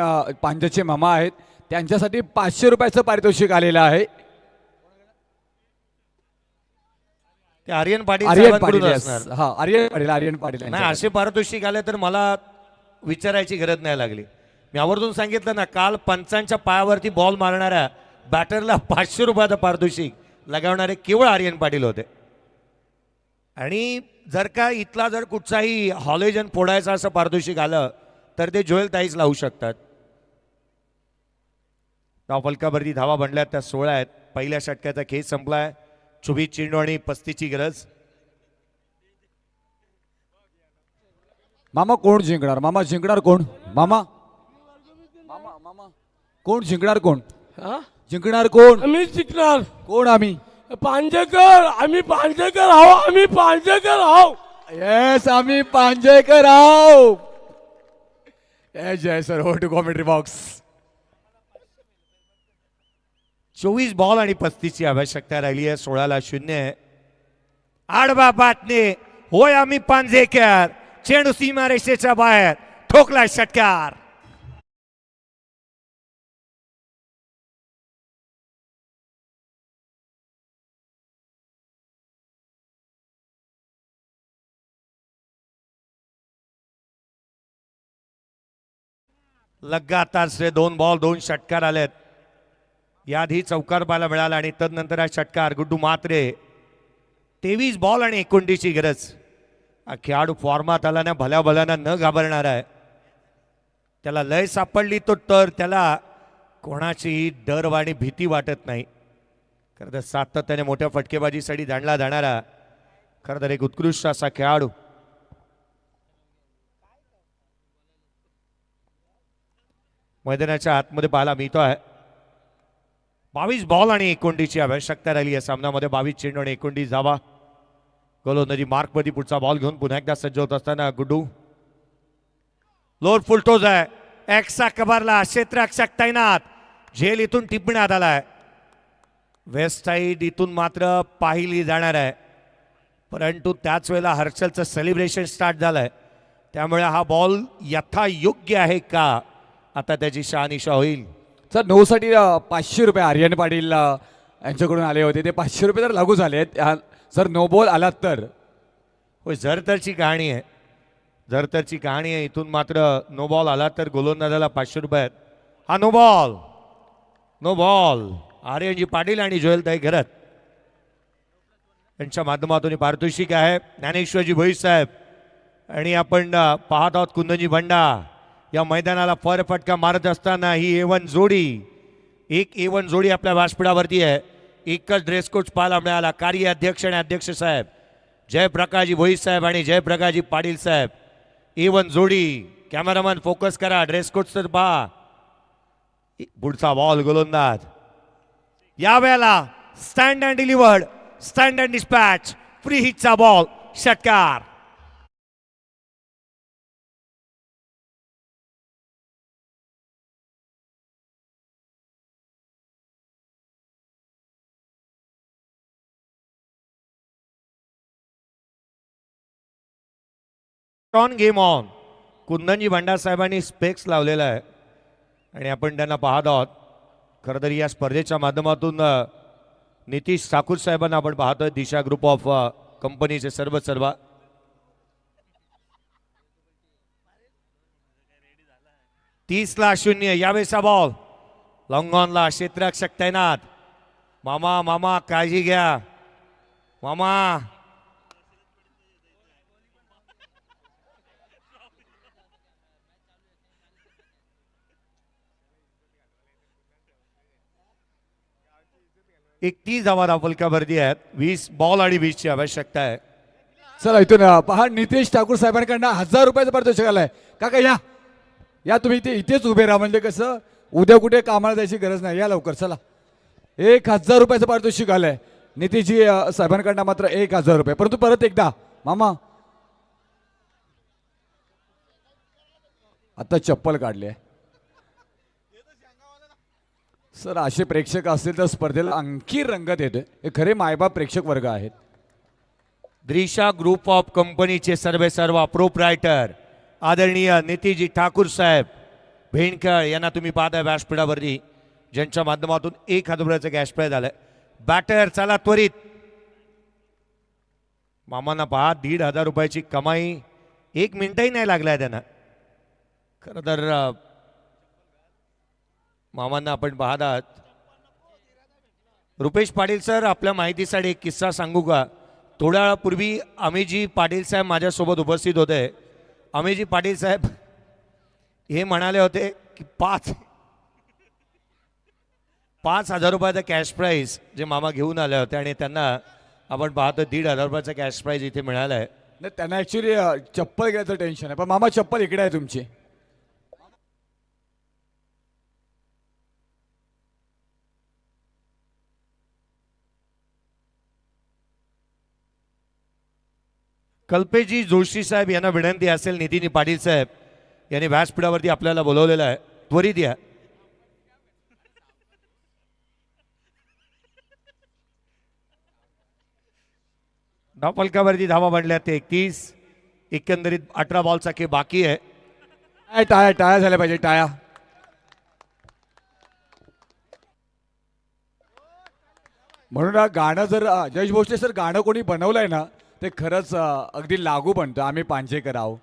पांजाचे मामा आहेत, त्यांच्यासाठी 500 रुपयाचं पारितोषिक आलेलं आहे. ते आर्यन पाटील आर्यन पाटील साहेबांकडून असणार. हा आर्यन पाटील नाही असे पारितोषिक आले तर मला विचारायची गरज नाही लागली. मी आवर्जून सांगितलं ना, काल पंचांच्या पायावरती बॉल मारणाऱ्या बॅटरला 500 रुपयाचं पारितोषिक लगावणारे केवळ आर्यन पाटील होते. आणि जर का इथला जर कुठचाही हॉलेजन फोडायचं असं पारितोषिक आलं तर ते जोएलताईच लावू शकतात. धाव फलकावरती धावा बनल्यात त्या 16 आहेत. पहिल्या षटकाचा खेळ संपलाय. 24 चेंडू आणि 35ची गरज. मामा कोण जिंकणार? मामा जिंकणार कोण? मामा कोण जिंकणार? कोण जिंकणार? कोण? आम्ही जिंकणार. कोण आम्ही? पांजेकर. आम्ही पांजेकर आहो. आम्ही पांजेकर आहो. येस आम्ही पांजेकर आहो. जय सर, हो टू कॉमेंट्री बॉक्स. 24 बॉल आणि 35ची आवश्यकता राहिली आहे. 16ला 0 आहे. आडवा बातने होय आम्ही पांजेकर. चेंडू सीमारेषेच्या बाहेर ठोकला षटकार. लगातार 2 बॉल 2 षटकार आलेत. याआधी चौकार पाहायला मिळाला आणि तदनंतर हा षटकार. गुड्डू मात्रे. 23 बॉल आणि 29ची गरज. हा खेळाडू फॉर्मात आला ना, भल्या भल्याना न घाबरणार आहे. त्याला लय सापडली तर त्याला कोणाचीही डर आणि भीती वाटत नाही. खरं तर सातत्याने मोठ्या फटकेबाजीसाठी जाणला जाणारा खरं तर एक उत्कृष्ट असा खेळाडू. मैदानाच्या आतमध्ये पाहायला मिळतो आहे. 22 बॉल आणि 29ची आवश्यकता राहिली या सामन्यामध्ये. 22 चेंडू आणि 29 धावा. गोलंदाजी मार्कमध्ये पुढचा बॉल घेऊन पुन्हा एकदा सज्ज होत असताना गुड्डू. लोअर फुलटोज आहे. एक्सा कबारला क्षेत्ररक्षक तैनात. झेल इथून टिपण्यात आलाय. वेस्ट साईड इथून मात्र पाहिली जाणार आहे. परंतु त्याच वेळेला हर्षलचं सेलिब्रेशन स्टार्ट झालंय. त्यामुळे हा बॉल यथायोग्य आहे का आता त्याची शहानिशा होईल. सर नो साठी 500 रुपये आर्यन पाटील यांच्याकडून आले होते. ते 500 रुपये तर लागू झाले. सर नो बॉल आला तर होय, जरतरची कहाणी आहे. जरतरची कहाणी आहे. इथून मात्र नो बॉल आला तर गोलंदाजाला 500 रुपये आहेत. हा नो बॉल. No ball. आर्यनजी पाटील आणि जोएलताई घरात यांच्या माध्यमातून पारितोषिक आहे. ज्ञानेश्वरजी भोईर साहेब आणि आपण पाहत आहोत कुंदनजी बंडा या मैदानाला फटका मारत असताना ही A1 जोडी. एक A1 जोडी आपल्या व्यासपीठावरती आहे. एकच ड्रेस कोड पाहायला मिळाला. कार्य अध्यक्ष आणि अध्यक्ष साहेब जयप्रकाशजी भोईर साहेब आणि जयप्रकाशजी पाटील साहेब A1 जोडी. कॅमेरामॅन फोकस करा, ड्रेस कोड तर पहा. पुढचा बॉल गोलंदाज. यावेळेला stand and delivered, stand and dispatch, free हिटचा बॉल, षटकार. On game on. कुंदनजी भंडार साहेबांनी स्पेक्स लावलेला आहे आणि आपण त्यांना पाहत आहोत. खरं तर या स्पर्धेच्या माध्यमातून नितीश ठाकूर साहेबांना आपण पाहतोय, दिशा ग्रुप ऑफ कंपनीचे सर्व 30-0. यावेळेचा बॉल लॉंग ऑनला क्षेत्ररक्षक तैनात. मामा काळजी घ्या मामा. एक 30 धावा धावफलकावरती आहेत. 20 बॉल आणि 20 ची आवश्यकता आहे. चला इथून पहा, नितेश ठाकूर साहेबांकडनं 1000 रुपयाचं पारितोषिक आलंय. काका या तुम्ही इथेच उभे राहा, म्हणजे कसं उद्या कुठे कामाला जायची गरज नाही. या लवकर चला. 1000 रुपयाचं पारितोषिक आलंय नितीशजी साहेबांकडनं, मात्र 1000 रुपये. परंतु परत एकदा मामा, आता चप्पल काढली आहे सर. असे प्रेक्षक असतील तर स्पर्धेला आणखी रंगत येते. हे खरे मायबाप प्रेक्षक वर्ग आहेत. दिशा ग्रुप ऑफ कंपनीचे सर्व प्रोप्रायटर आदरणीय नितीशजी ठाकूर साहेब भेंडकर यांना तुम्ही पाहताय व्यासपीठावरती, ज्यांच्या माध्यमातून 1000 रुपयाचं कॅश प्राइज झालंय. बॅटर चला त्वरित. मामांना पहा, 1500 रुपयाची कमाई 1 मिनिटही नाही लागलाय त्यांना. खरं तर मामांना आपण पाहत आहात. रुपेश पाटील सर, आपल्या माहितीसाठी एक किस्सा सांगू का? थोड्या वेळापूर्वी अमितजी पाटील साहेब माझ्यासोबत उपस्थित होते. अमितजी पाटील साहेब हे म्हणाले होते की 5,000 रुपयाचा कॅश प्राईज जे मामा घेऊन आले होते आणि त्यांना आपण पाहतो 1,500 रुपयाचा कॅश प्राईज इथे मिळाला आहे. नाही, त्यांना ऍक्च्युली चप्पल घ्यायचं टेन्शन आहे. पण मामा चप्पल इकडे आहे तुमची. कल्पेशजी जोशी साहेब यांना विनंती असेल, नितीन पाटील साहेब यांनी व्यासपीठावरती आपल्याला बोलवलेलं आहे, त्वरित या. धावफलकावरती धावा बनल्या ते 31. एकंदरीत 18 बॉलचा खेळ बाकी आहे. टाळ्या झाल्या पाहिजे, टाळ्या. म्हणून गाणं जर जयेश भोसले सर गाणं कोणी बनवलंय ना, ते खरंच अगदी लागू बनतं. आम्ही पांजेकर आहो,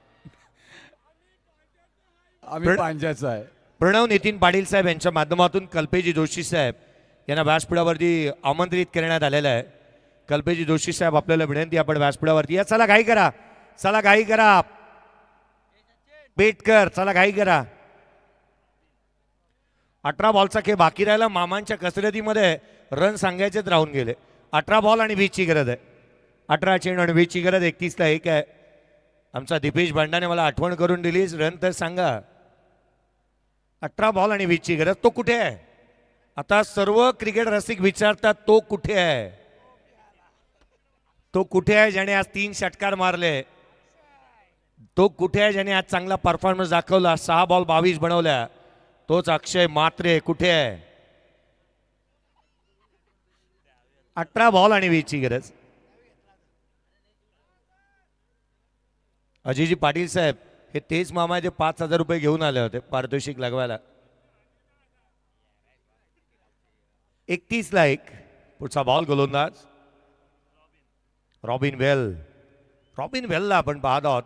आम्ही पांज्याचं आहे. प्रणव नितीन पाटील साहेब यांच्या माध्यमातून कल्पेशजी जोशी साहेब यांना व्यासपीठावरती आमंत्रित करण्यात आलेलं आहे. कल्पेशजी जोशी साहेब, आपल्याला विनंती, आपण व्यासपीठावरती या. चला घाई करा, चला घाई करा. पेटकर चला घाई करा. 18 बॉलचा खेळ बाकी राहिला. मामांच्या कसरतीमध्ये रन सांगायचेच राहून गेले. 18 बॉल आणि 20 ची गरज आहे. 18 चेंडू आणि 20 ची गरज. 31 ला 1 आहे. आमचा दीपेश भांडाने मला आठवण करून दिलीस, रन तर सांगा. 18 बॉल आणि 20 ची गरज. तो कुठे आहे? आता सर्व क्रिकेट रसिक विचारतात, तो कुठे आहे? तो कुठे आहे ज्याने आज 3 षटकार मारले? तो कुठे आहे ज्याने आज चांगला परफॉर्मन्स दाखवला, 6 बॉल 22 बनवल्या? तोच अक्षय म्हात्रे. कुठे आहे? 18 बॉल आणि 20 ची गरज. अजयजी पाटील साहेब हे तेच मामा जे 5,000 रुपये घेऊन आले होते पारितोषिक लगवायला. 31 ला 1. पुढचा बॉल गोलंदाज रॉबिन वेल. रॉबिन वेलला आपण पाहत आहोत.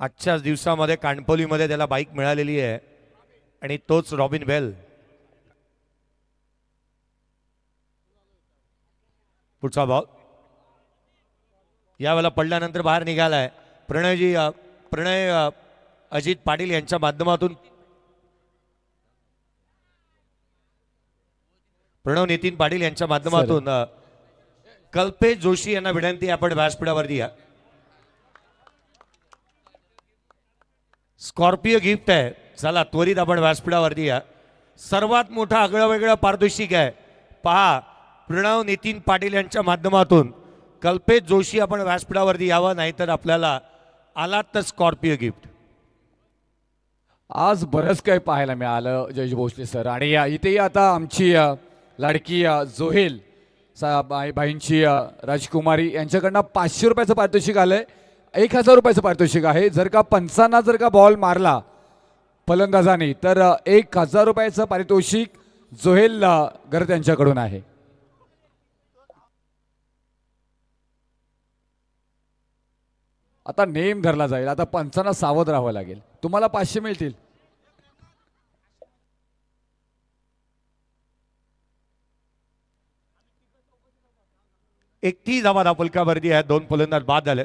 आजच्याच दिवसामध्ये कानपोलीमध्ये त्याला बाईक मिळालेली आहे आणि तोच रॉबिन वेल. पुढचा बॉल यावेळेला पडल्यानंतर बाहेर निघालाय. प्रणय अजित पाटील यांच्या माध्यमातून प्रणव नितीन पाटील यांच्या माध्यमातून कल्पेश जोशी यांना विनंती, आपण व्यासपीठावरती या. स्कॉर्पिओ गिफ्ट आहे, चला त्वरित आपण व्यासपीठावरती या. सर्वात मोठा आगळं वेगळं पारितोषिक आहे, पहा प्रणव नितीन पाटील यांच्या माध्यमातून कल्पेश जोशी आपण व्यासपीठावरती यावं, नाहीतर आपल्याला आलात तर स्कॉर्पिओ गिफ्ट. आज बरंच काही पाहायला मिळालं जयेश भोसले सर. आणि इथेही आता आमची लाडकी जोहेल बाईंची राजकुमारी यांच्याकडनं 500 रुपयाचं पारितोषिक आलंय. 1000 रुपयाचं पारितोषिक आहे. जर का पंचांना जर का बॉल मारला फलंदाजाने तर 1000 रुपयाचं पारितोषिक जोहेल गर्द यांच्याकडून आहे. आता नेम धरला जाईल. आता पंचांना सावध राहावं लागेल. तुम्हाला 500 मिळतील. एकटी धावा धापलकावरती आहे, 2 फलंदाज बाद झाले.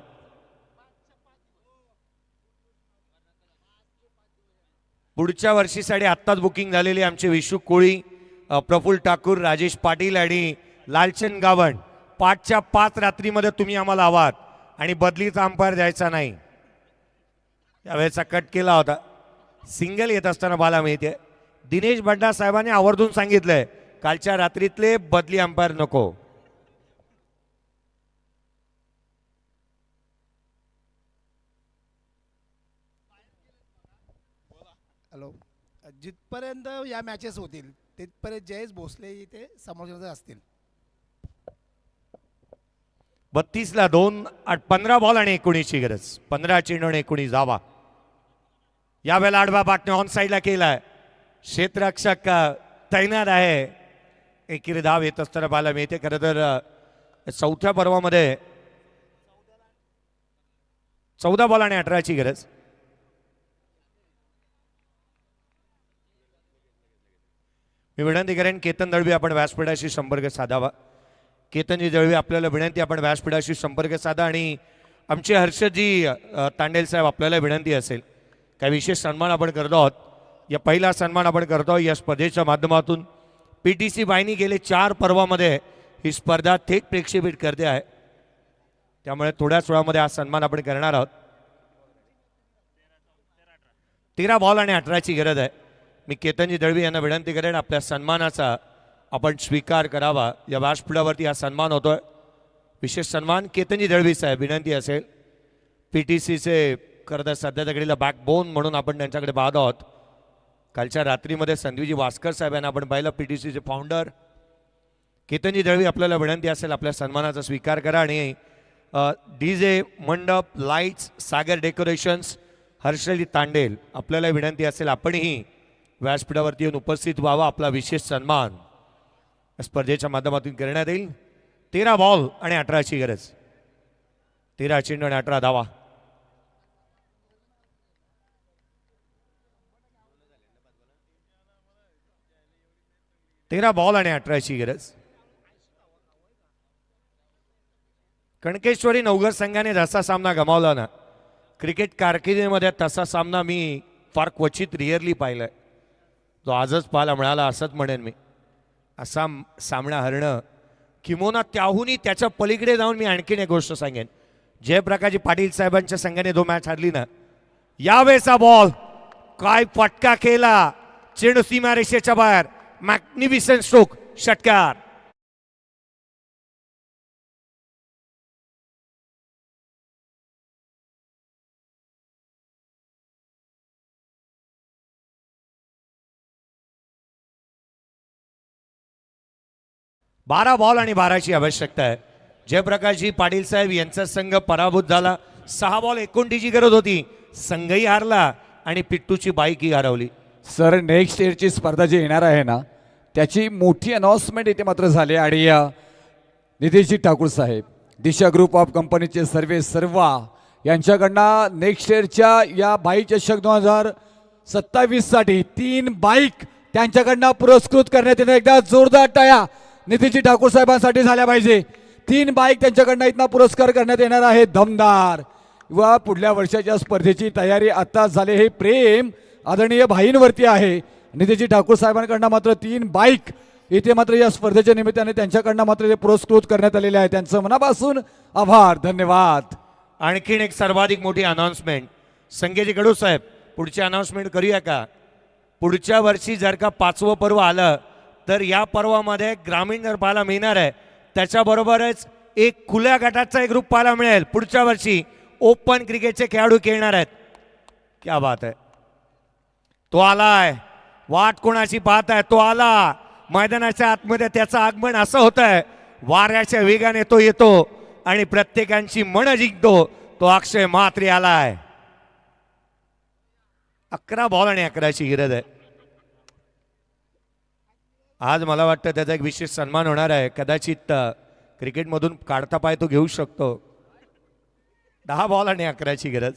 पुढच्या वर्षीसाठी आत्ताच बुकिंग झालेली आमचे विशू कोळी, प्रफुल्ल ठाकूर, राजेश पाटील आणि लालचंद गावण. 5च्या 5 रात्रीमध्ये तुम्ही आम्हाला हवात आणि बदलीचा अंपायर द्यायचा नाही. यावेळेचा कट केला होता, सिंगल येत असताना बाला मिळते. दिनेश बंडा साहेबांनी आवर्जून सांगितलंय कालच्या रात्रीतले बदली अंपायर नको. हॅलो, जिथपर्यंत या मॅचेस होतील तिथपर्यंत जयेश भोसले इथे समोर असतील. 32ला 2, 15 बॉल आणि 19ची गरज. 15 चेंडू आणि 19 धावा. यावेळेला आडवा बाटणे ऑन साईडला केलाय. क्षेत्ररक्षक तैनात आहे. एकेरी धाव येत असताना पाहायला मिळते. खरं तर चौथ्या पर्वामध्ये 14 बॉल आणि 18ची गरज. मी विनंती करेन केतन दळवी आपण व्यासपीठाशी संपर्क साधावा. केतनजी दळवी आपल्याला विनंती, आपण व्यासपीठाशी संपर्क साधा. आणि आमचे हर्षदजी तांडेल साहेब आपल्याला विनंती असेल, काही विशेष सन्मान आपण करतो आहोत. या पहिला सन्मान आपण करतो या स्पर्धेच्या माध्यमातून. PTC बाईनी गेले 4 पर्वामध्ये ही स्पर्धा थेट प्रेक्षेपित करते आहे, त्यामुळे थोड्याच वेळामध्ये हा सन्मान आपण करणार आहोत. 13 बॉल आणि 18ची गरज आहे. मी केतनजी दळवी यांना विनंती करेन आपल्या सन्मानाचा आपण स्वीकार करावा. या व्यासपीठावरती हा सन्मान होतोय, विशेष सन्मान केतनजी दळवी साहेब. विनंती असेल, PTCचे खरं सध्याच्या घडीला बॅकबोन म्हणून आपण त्यांच्याकडे पाहत आहोत. कालच्या रात्रीमध्ये संदीपजी वास्कर साहेब यांना आपण पाहिलं, PTCचे फाउंडर. केतनजी दळवी आपल्याला विनंती असेल आपल्या सन्मानाचा स्वीकार करा. आणि DJ मंडप, लाईट्स, सागर डेकोरेशन्स, हर्षदजी तांडेल आपल्याला विनंती असेल आपणही व्यासपीठावरती येऊन उपस्थित व्हावा. आपला विशेष सन्मान स्पर्धेच्या माध्यमातून करण्यात येईल. 13 बॉल आणि 18ची गरज. 13 चेंडू आणि 18 धावा. तेरा बॉल आणि 18ची गरज. कणकेश्वरी नवघर संघाने जसा सामना गमावला ना, क्रिकेट कारकिर्दीमध्ये तसा सामना मी फार क्वचित रिअरली पाहिलाय. जो आजच पाहायला मिळाला असंच म्हणेन मी. असा सामना हरणं किंबहुना त्याहूनही त्याच्या पलीकडे जाऊन मी आणखीन एक गोष्ट सांगेन. जयप्रकाशजी पाटील साहेबांच्या संघाने 2 मॅच हरली ना, यावेळेचा बॉल काय फटका केला, चेंडू सीमारेषेच्या बाहेर. मॅग्निफिसंट स्ट्रोक, षटकार. बारा बॉल आणि 12ची आवश्यकता आहे. जयप्रकाशजी पाटील साहेब यांचा संघ पराभूत झाला. 6 बॉल 29ची गरज होती. संघही हारला आणि पिट्टूची बाईकही हरवली. सर, नेक्स्ट इयरची स्पर्धा जी येणार आहे ना, त्याची मोठी अनाउन्समेंट इथे मात्र झाली. आणि नितीशजी ठाकूर साहेब, दिशा ग्रुप ऑफ कंपनीचे सर्वा यांच्याकडनं नेक्स्ट इयरच्या या बाईक चषक 2027साठी 3 बाईक त्यांच्याकडनं पुरस्कृत करण्यात येणार. एकदा जोरदार टाळ्या नितीशजी ठाकूर साहेबांसाठी झाल्या पाहिजे. 3 बाईक त्यांच्याकडनं इथं पुरस्कार करण्यात येणार आहे. दमदार व पुढल्या वर्षाच्या स्पर्धेची तयारी आता झाली. हे प्रेम आदरणीय भाईंवरती आहे. नितीशजी ठाकूर साहेबांकडनं मात्र 3 बाईक इथे मात्र या स्पर्धेच्या निमित्ताने त्यांच्याकडनं मात्र ते पुरस्कृत करण्यात आलेले आहे. त्यांचं मनापासून आभार, धन्यवाद. आणखीन एक सर्वाधिक मोठी अनाउन्समेंट. संकेजी कडू साहेब, पुढची अनाउन्समेंट करूया का? पुढच्या वर्षी जर का 5वं पर्व आलं तर या पर्वामध्ये ग्रामीण जर पाहायला मिळणार आहे, त्याच्याबरोबरच एक खुल्या गटाचा एक ग्रुप पाहायला मिळेल. पुढच्या वर्षी ओपन क्रिकेटचे खेळाडू खेळणार आहेत. क्या बात आहे. तो आलाय, वाट कोणाची पाहत आहे, तो आला मैदानाच्या आतमध्ये. त्याचं आगमन असं होत आहे, वाऱ्याच्या वेगाने तो येतो आणि प्रत्येकांची मन जिंकतो. तो अक्षय म्हात्रे आलाय. 11 बॉल आणि 11ची गिरज आहे. आज मला वाटतं त्याचा एक विशेष सन्मान होणार आहे. कदाचित क्रिकेटमधून काढता पाय तो घेऊ शकतो. 10 बॉल आणि 11ची गरज.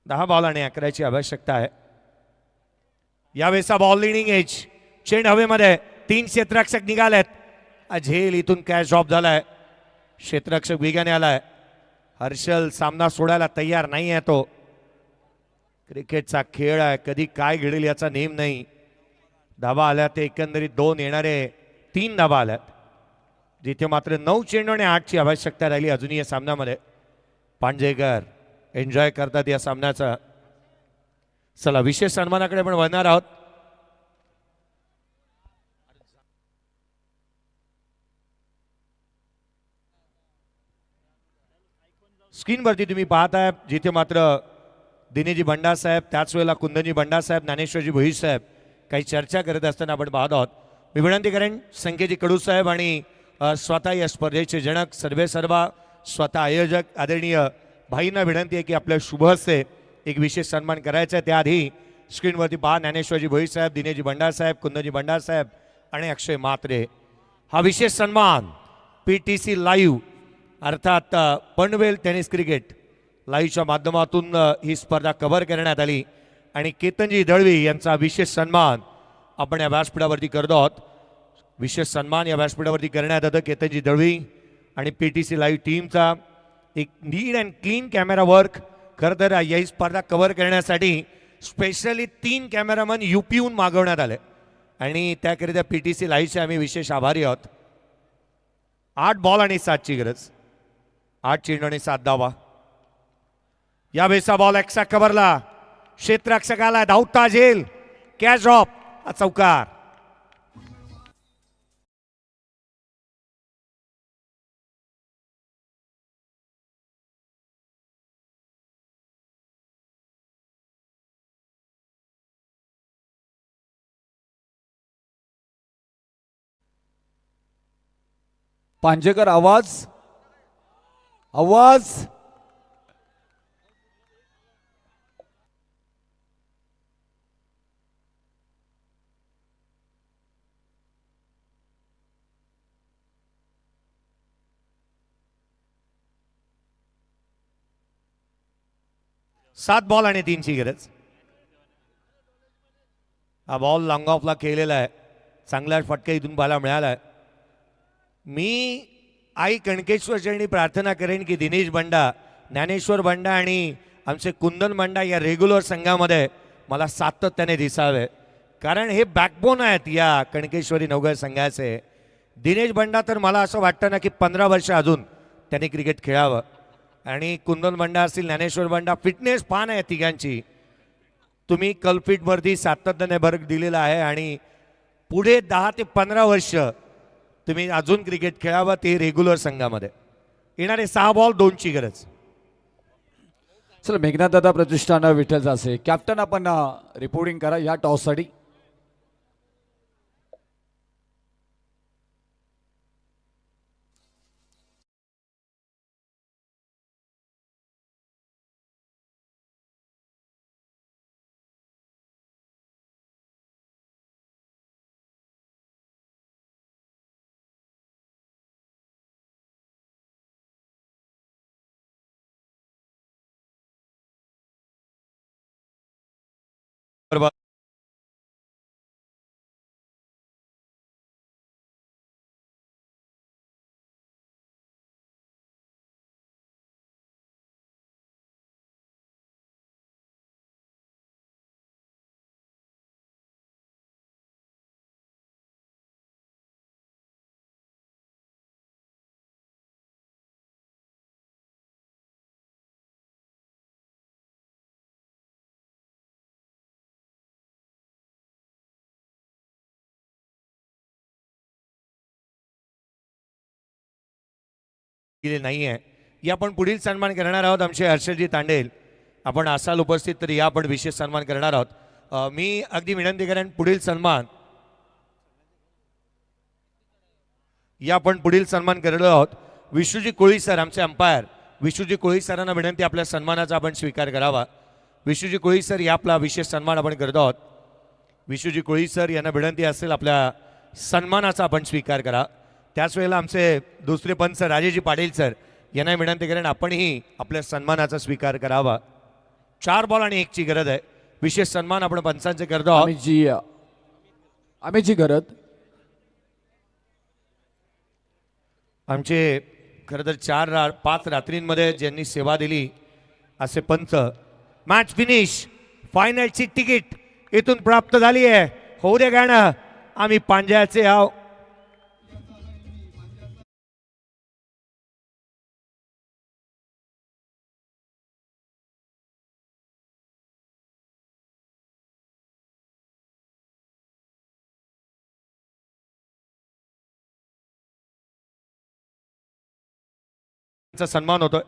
10 बॉल आणि 11ची आवश्यकता आहे. यावेळेचा बॉल लिडिंग एज. चेंड हवेमध्ये 3 क्षेत्ररक्षक निघालेत. झेल इथून कॅच ड्रॉप झालाय. क्षेत्ररक्षक वेगाने आलाय. हर्षल सामना सोडायला तयार नाही आहे. तो क्रिकेटचा खेळ आहे, कधी काय घडेल याचा नेम नाही. धाबा आल्या ते एकंदरीत 2 येणारे 3 धाबा आल्यात, जिथे मात्र 9 चेंडू आणि 8ची आवश्यकता राहिली अजूनही या सामन्यामध्ये. पांजेकर एन्जॉय करतात या सामन्याचा. चला विशेष सन्मानाकडे पण वळणार आहोत. स्क्रीनवरती तुम्ही पाहताय जिथे मात्र दिनेजी भंडारसाहेब, त्याच वेळेला कुंदनजी भंडारसाहेब, ज्ञानेश्वरजी भोईर साहेब काही चर्चा करत असताना आपण पाहत आहोत. मी विनंती करेन संकेजी कडू साहेब आणि स्वतः या स्पर्धेचे जनक सर्वेसर्वा स्वतः आयोजक आदरणीय भाईंना विनंती आहे की आपल्या शुभ हस्ते एक विशेष सन्मान करायचा आहे. त्याआधी स्क्रीनवरती पहा ज्ञानेश्वरजी भोईर साहेब, दिनेजी भंडारसाहेब, कुंदनजी भंडारसाहेब आणि अक्षय म्हात्रे. हा विशेष सन्मान PTC लाईव्ह अर्थात पनवेल टेनिस क्रिकेट लाईव्हच्या माध्यमातून ही स्पर्धा कव्हर करण्यात आली आणि केतनजी दळवी यांचा विशेष सन्मान आपण या व्यासपीठावरती करतो आहोत. विशेष सन्मान या व्यासपीठावरती करण्यात आलं केतनजी दळवी आणि PTC लाईव्ह टीमचा एक नीट अँड क्लीन कॅमेरा वर्क. खरं तर ही स्पर्धा कव्हर करण्यासाठी स्पेशली 3 कॅमेरामन UPहून मागवण्यात आले आणि त्याकरिता PTC लाईव्हचे आम्ही विशेष आभारी आहोत. 8 बॉल आणि 7ची गरज. 8 चेंडू आणि 7 धावा. या बेसा बॉल एक्सा कव्हरला. क्षेत्ररक्षकाला धावता झेल, कॅच ड्रॉप, चौकार. पांजेकर आवाज, आवाज. सात बॉल आणि 3ची गरज. हा बॉल लॉंग ऑफला केलेला आहे. चांगला फटका इथून पाहायला मिळाला आहे. मी आई कणकेश्वर चरणी प्रार्थना करेन की दिनेश बंडा, ज्ञानेश्वर बंडा आणि आमचे कुंदन बंडा या रेग्युलर संघामध्ये मला सातत्याने दिसावे, कारण हे बॅकबोन आहेत या कणकेश्वरी नवगड संघाचे. दिनेश बंडा तर मला असं वाटतं ना की 15 वर्ष अजून त्यांनी क्रिकेट खेळावं. आणि कुंदन बंडा असतील, ज्ञानेश्वर बंडा, फिटनेस पान आहे तिघांची. तुम्ही कलफिटवरती सातत्याने भर दिलेला आहे आणि पुढे 10 ते 15 वर्ष तुम्ही अजून क्रिकेट खेळावं, ते रेग्युलर संघामध्ये. येणारे 6 बॉल 2ची गरज. चला मेघनाथ दादा प्रतिष्ठान विठ्ठल जासे कॅप्टन आपण रिपोर्टिंग करा या टॉससाठी. बरोबर. केले नाही आहे. या आपण पुढील सन्मान करणार आहोत आमचे हर्षदजी तांडेल. आपण असाल उपस्थित तर या आपण विशेष सन्मान करणार आहोत. मी अगदी विनंती करेन पुढील सन्मान या आपण पुढील सन्मान करलो आहोत. विष्णूजी कोळी सर आमचे अंपायर. विष्णूजी कोळी सरांना विनंती आपल्या सन्मानाचा आपण स्वीकार करावा. विष्णूजी कोळी सर या आपला विशेष सन्मान आपण करत आहोत. विष्णूजी कोळी सर यांना विनंती असेल आपल्या सन्मानाचा आपण स्वीकार करा. त्याच वेळेला आमचे दुसरे पंच राजेजी पाटील सर यांना विनंती करेन आपणही आपल्या सन्मानाचा स्वीकार करावा. 4 बॉल आणि 1 ची गरज आहे. विशेष सन्मान आपण पंचांचे करतो आहोत. आम्हीची गरज आमचे खरं तर 4-5 रात्रींमध्ये ज्यांनी सेवा दिली असे पंच. Match finish. फायनलची तिकीट इथून प्राप्त झाली आहे. होऊ दे गाणं. आम्ही पांज्याचे आहो. सन्मान होतोय.